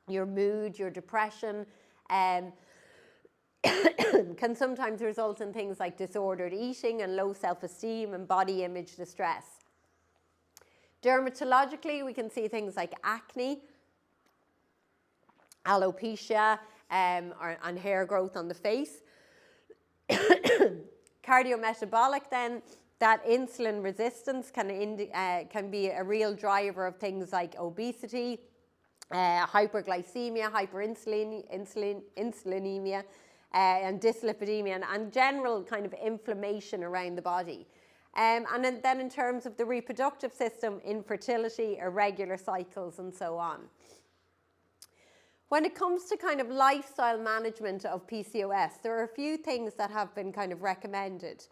your mood, your depression, can sometimes result in things like disordered eating and low self-esteem and body image distress. Dermatologically, we can see things like acne, alopecia, and hair growth on the face. Cardiometabolic then, that insulin resistance can be a real driver of things like obesity, hyperglycemia, hyperinsulinemia, and dyslipidemia, and general kind of inflammation around the body. And then in terms of the reproductive system, infertility, irregular cycles, and so on. When it comes to kind of lifestyle management of PCOS, there are a few things that have been kind of recommended.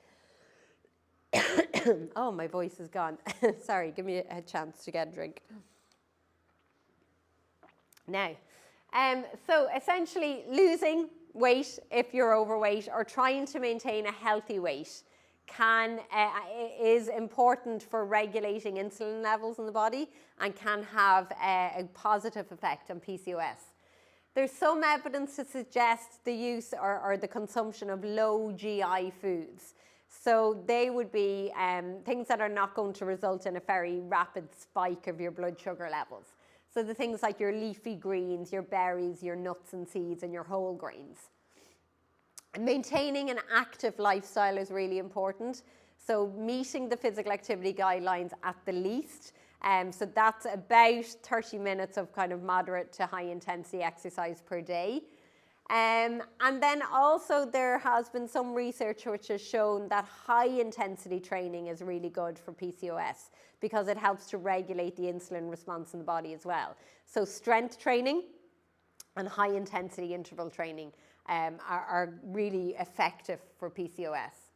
Oh, my voice is gone. Sorry, give me a chance to get a drink. Now, so essentially losing weight if you're overweight or trying to maintain a healthy weight is important for regulating insulin levels in the body and can have a positive effect on PCOS. There's some evidence to suggest the use or the consumption of low GI foods. So they would be things that are not going to result in a very rapid spike of your blood sugar levels. So the things like your leafy greens, your berries, your nuts and seeds, and your whole grains. And maintaining an active lifestyle is really important. So meeting the physical activity guidelines at the least. So that's about 30 minutes of kind of moderate to high intensity exercise per day. And then also there has been some research which has shown that high intensity training is really good for PCOS because it helps to regulate the insulin response in the body as well. So strength training and high intensity interval training are really effective for PCOS.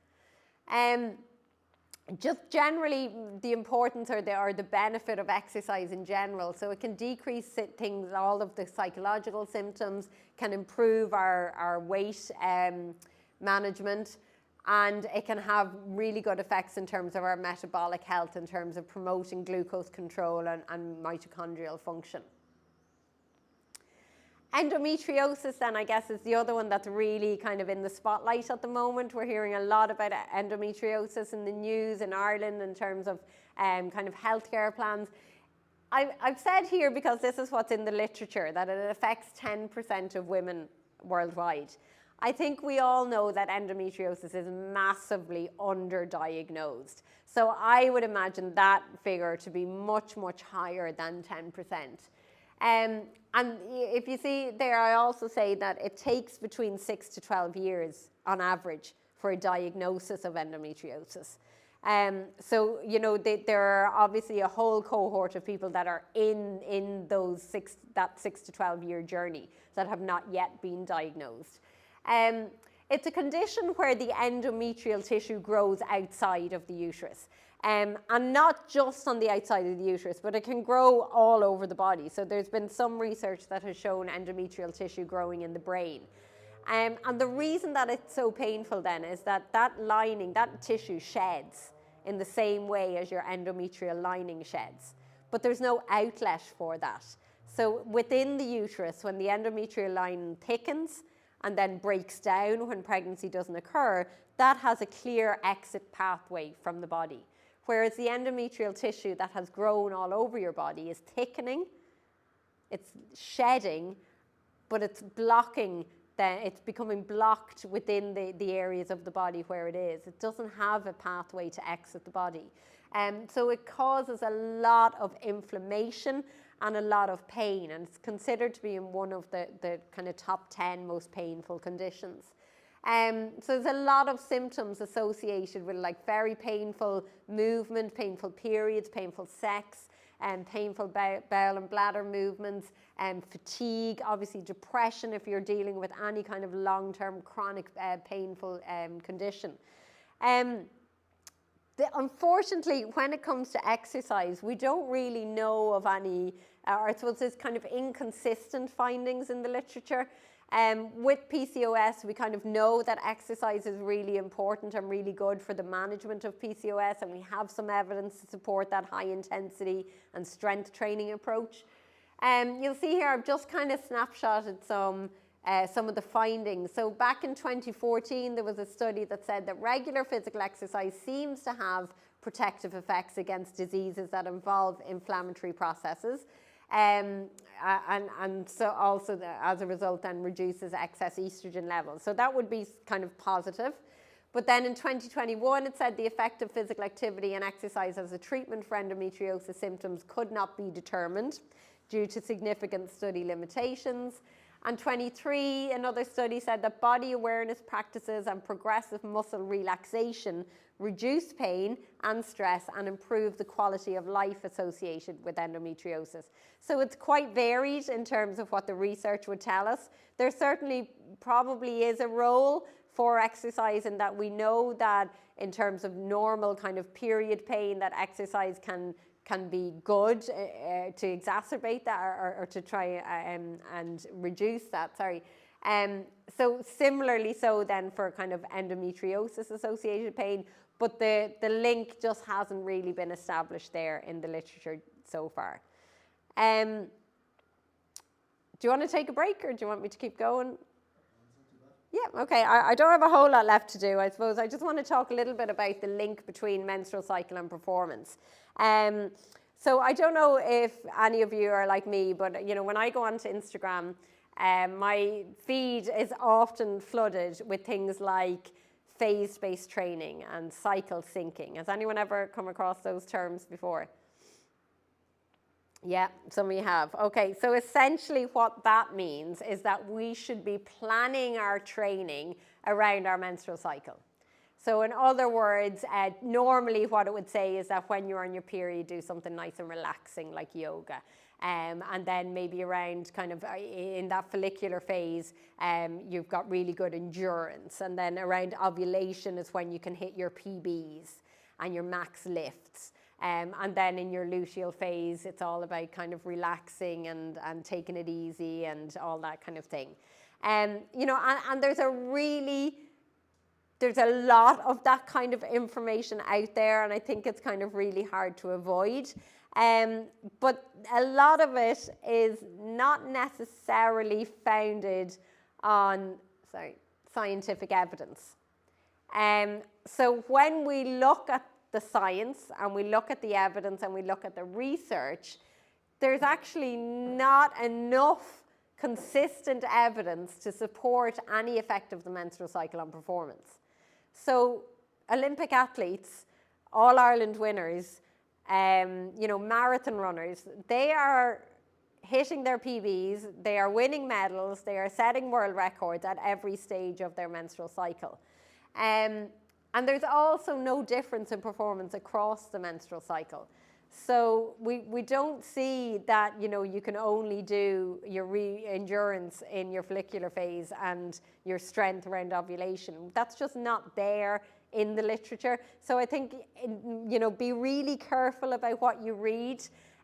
Just generally the importance or the benefit of exercise in general. So it can decrease things, all of the psychological symptoms, can improve our weight management, and it can have really good effects in terms of our metabolic health, in terms of promoting glucose control and mitochondrial function. Endometriosis then, I guess, is the other one that's really kind of in the spotlight at the moment. We're hearing a lot about endometriosis in the news in Ireland in terms of kind of healthcare plans. I've said here, because this is what's in the literature, that it affects 10% of women worldwide. I think we all know that endometriosis is massively underdiagnosed. So I would imagine that figure to be much, much higher than 10%. And if you see there, I also say that it takes between 6 to 12 years on average for a diagnosis of endometriosis. So, you know, there are obviously a whole cohort of people that are in that 6 to 12 year journey that have not yet been diagnosed. It's a condition where the endometrial tissue grows outside of the uterus. And not just on the outside of the uterus, but it can grow all over the body. So there's been some research that has shown endometrial tissue growing in the brain. And the reason that it's so painful then is that that lining, that tissue sheds in the same way as your endometrial lining sheds. But there's no outlet for that. So within the uterus, when the endometrial lining thickens and then breaks down when pregnancy doesn't occur, that has a clear exit pathway from the body. Whereas the endometrial tissue that has grown all over your body is thickening, it's shedding, but it's blocking, it's becoming blocked within the areas of the body where it is. It doesn't have a pathway to exit the body. So it causes a lot of inflammation and a lot of pain, and it's considered to be in one of the kind of top 10 most painful conditions. So there's a lot of symptoms associated with like very painful movement, painful periods, painful sex, and painful bowel and bladder movements, and fatigue, obviously depression if you're dealing with any kind of long-term chronic painful condition. Unfortunately, when it comes to exercise, we don't really know of any, or I suppose there's kind of inconsistent findings in the literature. With PCOS, we kind of know that exercise is really important and really good for the management of PCOS, and we have some evidence to support that high intensity and strength training approach. You'll see here I've just kind of snapshotted some of the findings. So back in 2014, there was a study that said that regular physical exercise seems to have protective effects against diseases that involve inflammatory processes. And so also as a result then reduces excess estrogen levels. So that would be kind of positive. But then in 2021, it said the effect of physical activity and exercise as a treatment for endometriosis symptoms could not be determined due to significant study limitations. And 23, another study said that body awareness practices and progressive muscle relaxation reduce pain and stress and improve the quality of life associated with endometriosis. So it's quite varied in terms of what the research would tell us. There certainly probably is a role for exercise in that we know that in terms of normal kind of period pain, that exercise can be good to exacerbate that or to try and reduce that, so similarly so then for kind of endometriosis associated pain, but the link just hasn't really been established there in the literature so far. Do you want to take a break or do you want me to keep going? Yeah, okay, I don't have a whole lot left to do, I suppose. I just want to talk a little bit about the link between menstrual cycle and performance. So I don't know if any of you are like me, but you know, when I go onto Instagram, my feed is often flooded with things like phase-based training and cycle syncing. Has anyone ever come across those terms before? Yeah, some of you have. Okay, so essentially what that means is that we should be planning our training around our menstrual cycle. So in other words, normally what it would say is that when you're on your period, do something nice and relaxing like yoga. And then maybe around kind of in that follicular phase, you've got really good endurance. And then around ovulation is when you can hit your PBs and your max lifts. And then in your luteal phase, it's all about kind of relaxing and taking it easy and all that kind of thing. You know, and there's a lot of that kind of information out there, and I think it's kind of really hard to avoid. But a lot of it is not necessarily founded on, scientific evidence. So when we look at the science and we look at the evidence and we look at the research, there's actually not enough consistent evidence to support any effect of the menstrual cycle on performance. So Olympic athletes, All-Ireland winners, you know, marathon runners, they are hitting their PBs, they are winning medals, they are setting world records at every stage of their menstrual cycle. And there's also no difference in performance across the menstrual cycle. So we don't see that, you know, you can only do your endurance in your follicular phase and your strength around ovulation. That's just not there in the literature. So I think, you know, be really careful about what you read,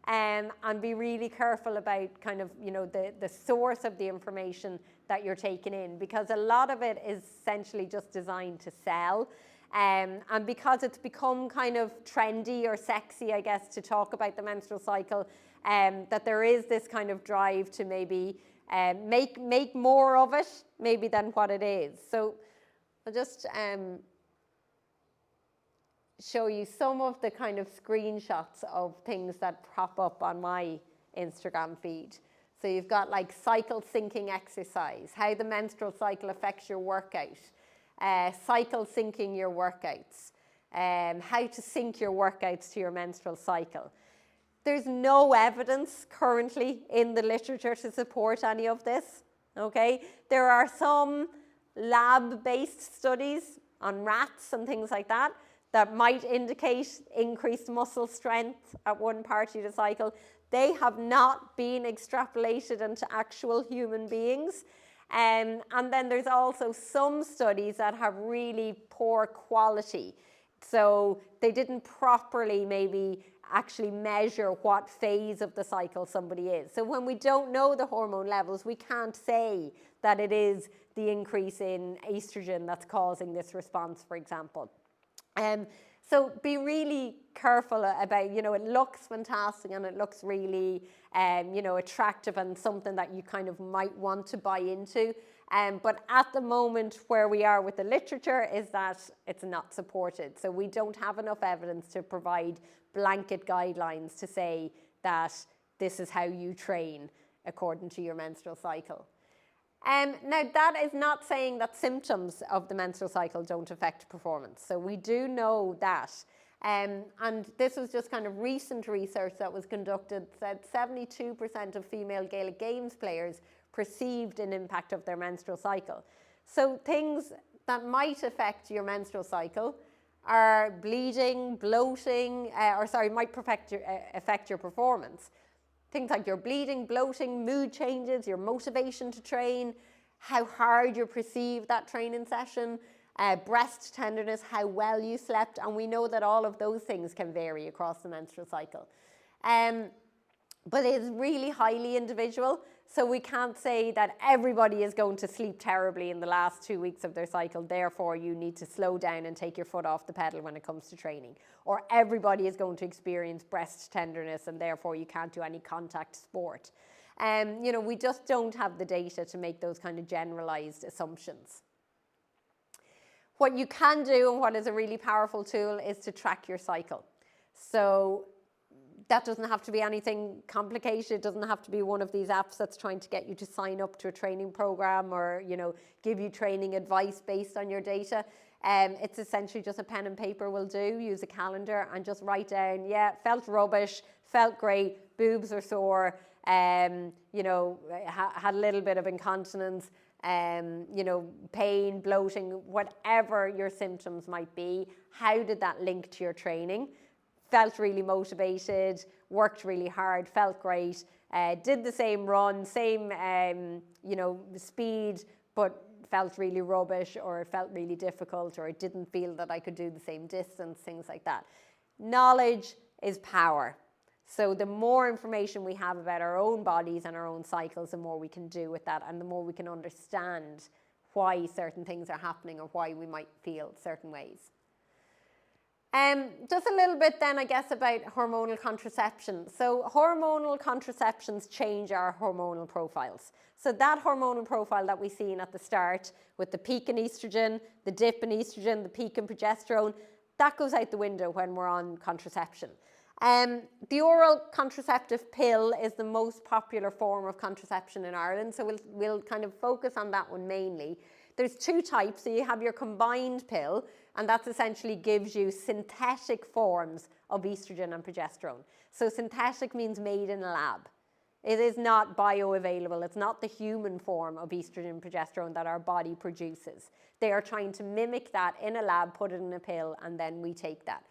and be really careful about kind of, you know, the source of the information that you're taking in, because a lot of it is essentially just designed to sell. And because it's become kind of trendy or sexy, I guess, to talk about the menstrual cycle, that there is this kind of drive to maybe make more of it maybe than what it is. So I'll just show you some of the kind of screenshots of things that pop up on my Instagram feed. So you've got like cycle syncing exercise, how the menstrual cycle affects your workout, cycle syncing your workouts, how to sync your workouts to your menstrual cycle. There's no evidence currently in the literature to support any of this, okay? There are some lab-based studies on rats and things like that that might indicate increased muscle strength at one part of the cycle. They have not been extrapolated into actual human beings. And then there's also some studies that have really poor quality. So they didn't properly maybe actually measure what phase of the cycle somebody is. So when we don't know the hormone levels, we can't say that it is the increase in estrogen that's causing this response, for example. So be really careful about, you know, it looks fantastic and it looks really, you know, attractive and something that you kind of might want to buy into. But at the moment where we are with the literature is that it's not supported. So we don't have enough evidence to provide blanket guidelines to say that this is how you train according to your menstrual cycle. Now, that is not saying that symptoms of the menstrual cycle don't affect performance. So we do know that. And this was just kind of recent research that was conducted, said 72% of female Gaelic Games players perceived an impact of their menstrual cycle. So things that might affect your menstrual cycle are bleeding, bloating, might affect your performance. Things like your bleeding, bloating, mood changes, your motivation to train, how hard you perceive that training session, breast tenderness, how well you slept, and we know that all of those things can vary across the menstrual cycle. But it's really highly individual, so we can't say that everybody is going to sleep terribly in the last 2 weeks of their cycle, therefore you need to slow down and take your foot off the pedal when it comes to training. Or everybody is going to experience breast tenderness and therefore you can't do any contact sport. You know, we just don't have the data to make those kind of generalized assumptions. What you can do, and what is a really powerful tool, is to track your cycle. So that doesn't have to be anything complicated. It doesn't have to be one of these apps that's trying to get you to sign up to a training program or, you know, give you training advice based on your data. It's essentially just a pen and paper will do. Use a calendar and just write down, yeah, felt rubbish, felt great, boobs are sore, you know, had a little bit of incontinence, you know, pain, bloating, whatever your symptoms might be. How did that link to your training? Felt really motivated, worked really hard, felt great, did the same run, same, you know, speed, but felt really rubbish, or it felt really difficult, or it didn't feel that I could do the same distance, things like that. Knowledge is power. So the more information we have about our own bodies and our own cycles, the more we can do with that, and the more we can understand why certain things are happening or why we might feel certain ways. Just a little bit then, I guess, about hormonal contraception. So hormonal contraceptions change our hormonal profiles. So that hormonal profile that we've seen at the start with the peak in estrogen, the dip in estrogen, the peak in progesterone, that goes out the window when we're on contraception. The oral contraceptive pill is the most popular form of contraception in Ireland, so we'll kind of focus on that one mainly. There's two types. So you have your combined pill, and that essentially gives you synthetic forms of estrogen and progesterone. So synthetic means made in a lab. It is not bioavailable. It's not the human form of estrogen and progesterone that our body produces. They are trying to mimic that in a lab, put it in a pill, and then we take that.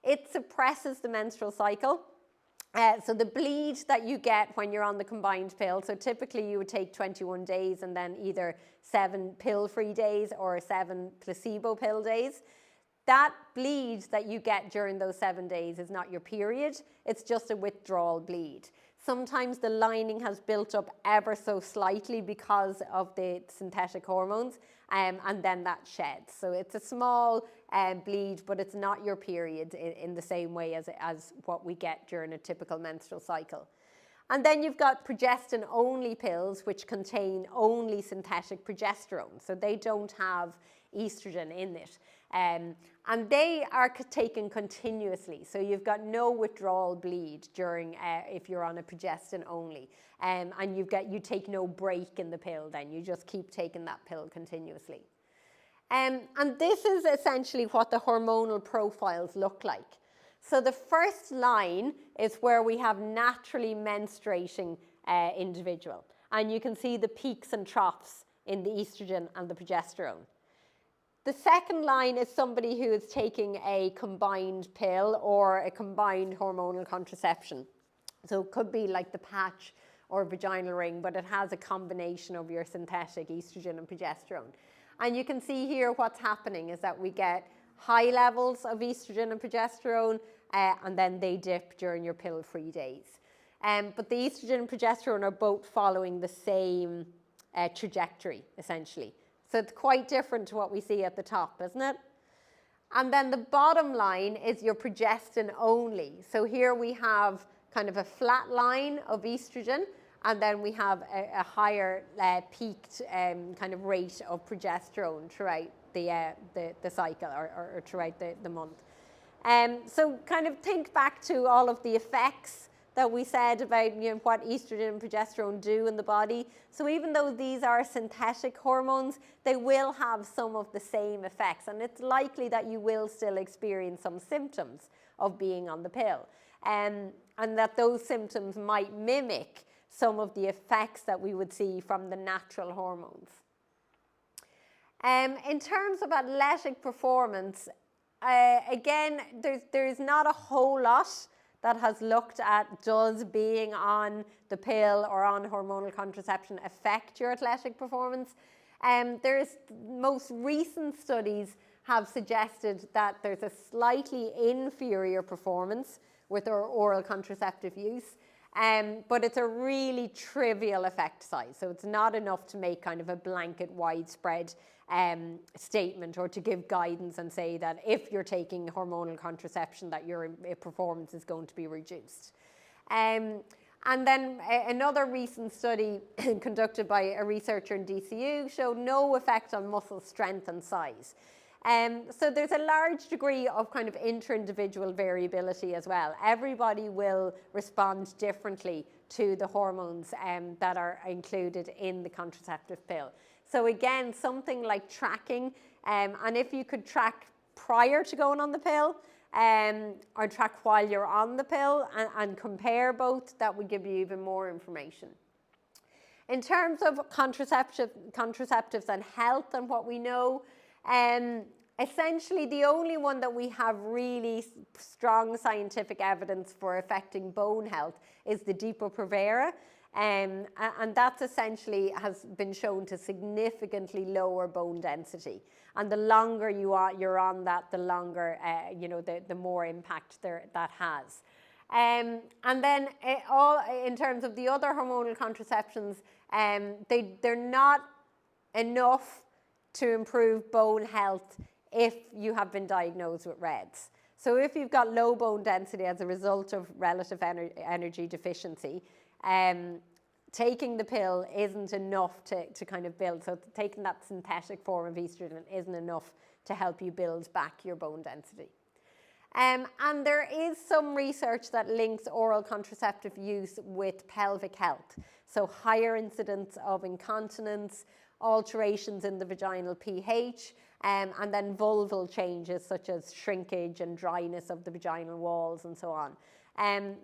It suppresses the menstrual cycle. So the bleed that you get when you're on the combined pill, so typically you would take 21 days and then either 7 pill-free days or 7 placebo pill days. that bleed that you get during those 7 days is not your period, it's just a withdrawal bleed. Sometimes the lining has built up ever so slightly because of the synthetic hormones, and then that sheds. So it's a small bleed, but it's not your period in the same way as what we get during a typical menstrual cycle. And then you've got progestin-only pills, which contain only synthetic progesterone. So they don't have estrogen in it. And they are taken continuously. So you've got no withdrawal bleed during, if you're on a progestin only. And you take no break in the pill then. You just keep taking that pill continuously. And this is essentially what the hormonal profiles look like. So the first line is where we have naturally menstruating individual. And you can see the peaks and troughs in the estrogen and the progesterone. The second line is somebody who is taking a combined pill or a combined hormonal contraception. So it could be like the patch or vaginal ring, but it has a combination of your synthetic estrogen and progesterone. And you can see here what's happening is that we get high levels of estrogen and progesterone, and then they dip during your pill-free days. But the estrogen and progesterone are both following the same trajectory, essentially. So it's quite different to what we see at the top, isn't it? And then the bottom line is your progestin only. So here we have kind of a flat line of estrogen, and then we have a higher peaked kind of rate of progesterone throughout the cycle or throughout the month. So kind of think back to all of the effects that we said about what estrogen and progesterone do in the body. So even though these are synthetic hormones, they will have some of the same effects, and it's likely that you will still experience some symptoms of being on the pill, and that those symptoms might mimic some of the effects that we would see from the natural hormones. In terms of athletic performance, again, there's not a whole lot that has looked at does being on the pill or on hormonal contraception affect your athletic performance. Most recent studies have suggested that there's a slightly inferior performance with our oral contraceptive use, but it's a really trivial effect size. So it's not enough to make kind of a blanket widespread statement or to give guidance and say that if you're taking hormonal contraception that your performance is going to be reduced. And then another recent study conducted by a researcher in DCU showed no effect on muscle strength and size. So there's a large degree of kind of inter-individual variability as well. Everybody will respond differently to the hormones that are included in the contraceptive pill. So again, something like tracking, and if you could track prior to going on the pill, or track while you're on the pill and compare both, that would give you even more information. In terms of contraceptives and health and what we know, essentially the only one that we have really strong scientific evidence for affecting bone health is the Depo-Provera. And that's essentially has been shown to significantly lower bone density. And the longer you're on that, the longer, the more impact that has. And then in terms of the other hormonal contraceptions, they're not enough to improve bone health if you have been diagnosed with REDS. So if you've got low bone density as a result of relative energy deficiency, taking the pill isn't enough to kind of build. So taking that synthetic form of estrogen isn't enough to help you build back your bone density. And there is some research that links oral contraceptive use with pelvic health. So higher incidence of incontinence, alterations in the vaginal pH, and then vulval changes such as shrinkage and dryness of the vaginal walls and so on.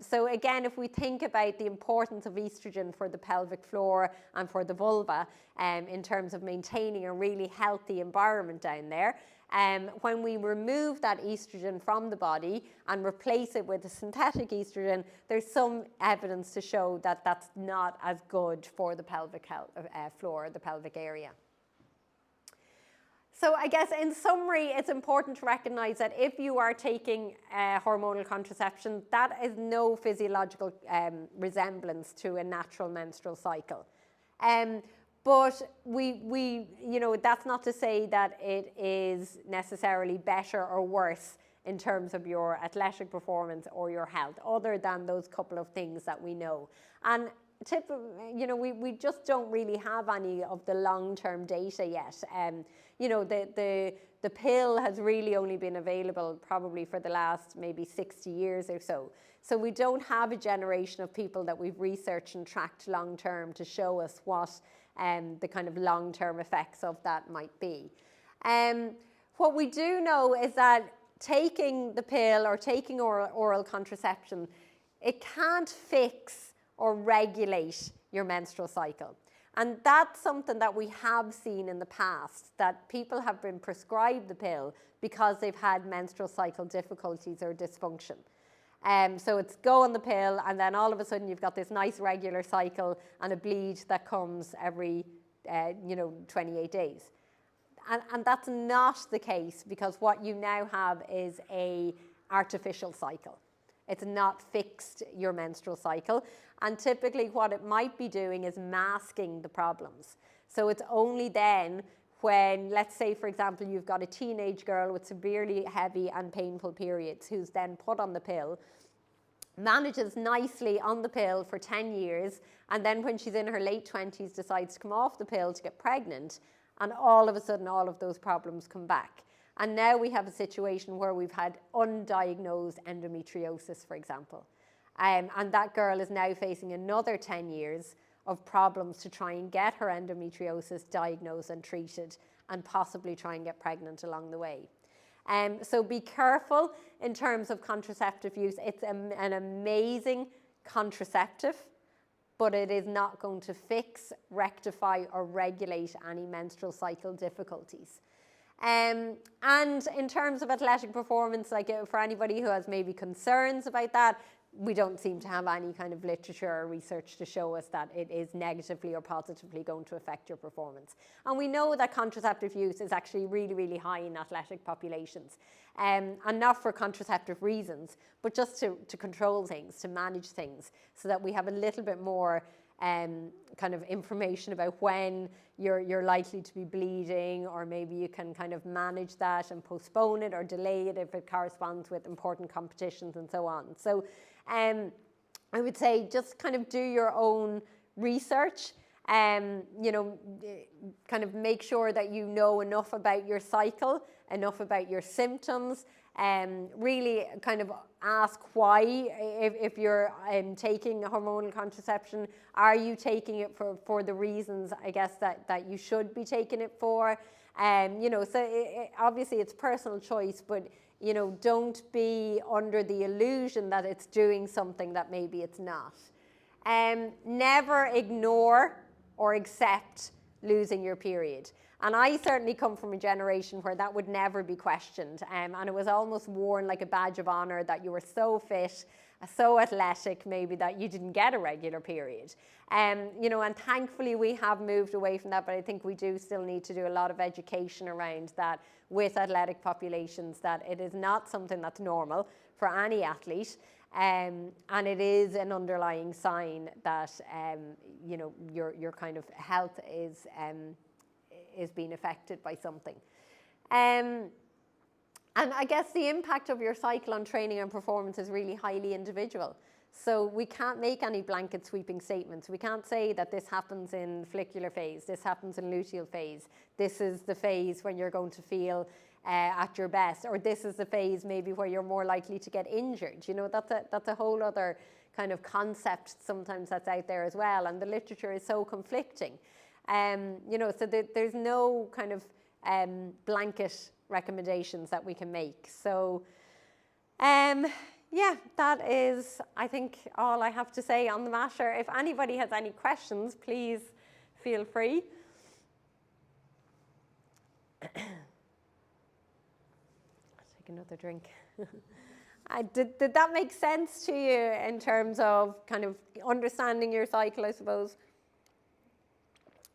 So again, if we think about the importance of estrogen for the pelvic floor and for the vulva in terms of maintaining a really healthy environment down there, when we remove that estrogen from the body and replace it with a synthetic estrogen, there's some evidence to show that that's not as good for the pelvic floor, the pelvic area. So I guess in summary, it's important to recognize that if you are taking hormonal contraception, that is no physiological resemblance to a natural menstrual cycle. But that's not to say that it is necessarily better or worse in terms of your athletic performance or your health, other than those couple of things that we know. And we just don't really have any of the long-term data yet. The pill has really only been available probably for the last maybe 60 years or so. So we don't have a generation of people that we've researched and tracked long-term to show us what the kind of long-term effects of that might be. What we do know is that taking the pill or taking oral contraception, it can't fix or regulate your menstrual cycle. And that's something that we have seen in the past, that people have been prescribed the pill because they've had menstrual cycle difficulties or dysfunction. So it's go on the pill, and then all of a sudden you've got this nice regular cycle and a bleed that comes every 28 days. And that's not the case, because what you now have is a artificial cycle. It's not fixed your menstrual cycle. And typically what it might be doing is masking the problems. So it's only then when, let's say, for example, you've got a teenage girl with severely heavy and painful periods who's then put on the pill, manages nicely on the pill for 10 years, and then when she's in her late 20s decides to come off the pill to get pregnant, and all of a sudden all of those problems come back. And now we have a situation where we've had undiagnosed endometriosis, for example. And that girl is now facing another 10 years of problems to try and get her endometriosis diagnosed and treated, and possibly try and get pregnant along the way. So be careful in terms of contraceptive use. It's an amazing contraceptive, but it is not going to fix, rectify, or regulate any menstrual cycle difficulties. And in terms of athletic performance, like for anybody who has maybe concerns about that, we don't seem to have any kind of literature or research to show us that it is negatively or positively going to affect your performance. And we know that contraceptive use is actually really, really high in athletic populations. And not for contraceptive reasons, but just to control things, to manage things, so that we have a little bit more kind of information about when you're likely to be bleeding, or maybe you can kind of manage that and postpone it or delay it if it corresponds with important competitions and so on. So I would say just kind of do your own research, kind of make sure that you know enough about your cycle, enough about your symptoms, really kind of ask why, if you're taking hormonal contraception, are you taking it for the reasons, I guess, that you should be taking it for? So obviously it's personal choice, but don't be under the illusion that it's doing something that maybe it's not. Never ignore or accept losing your period. And I certainly come from a generation where that would never be questioned. And it was almost worn like a badge of honor that you were so fit, so athletic maybe, that you didn't get a regular period. And thankfully we have moved away from that, but I think we do still need to do a lot of education around that with athletic populations, that it is not something that's normal for any athlete. And it is an underlying sign that your kind of health is being affected by something. And I guess the impact of your cycle on training and performance is really highly individual. So we can't make any blanket sweeping statements. We can't say that this happens in follicular phase, this happens in luteal phase, this is the phase when you're going to feel at your best, or this is the phase maybe where you're more likely to get injured. That's a whole other kind of concept sometimes that's out there as well, and the literature is so conflicting. So there's no kind of blanket recommendations that we can make. So yeah, that is, I think, all I have to say on the matter. If anybody has any questions, please feel free. I'll take another drink. Did that make sense to you in terms of kind of understanding your cycle, I suppose?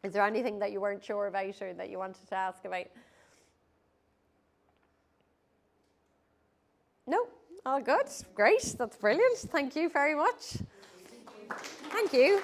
Is there anything that you weren't sure about or that you wanted to ask about? All good. Great. That's brilliant. Thank you very much. Thank you.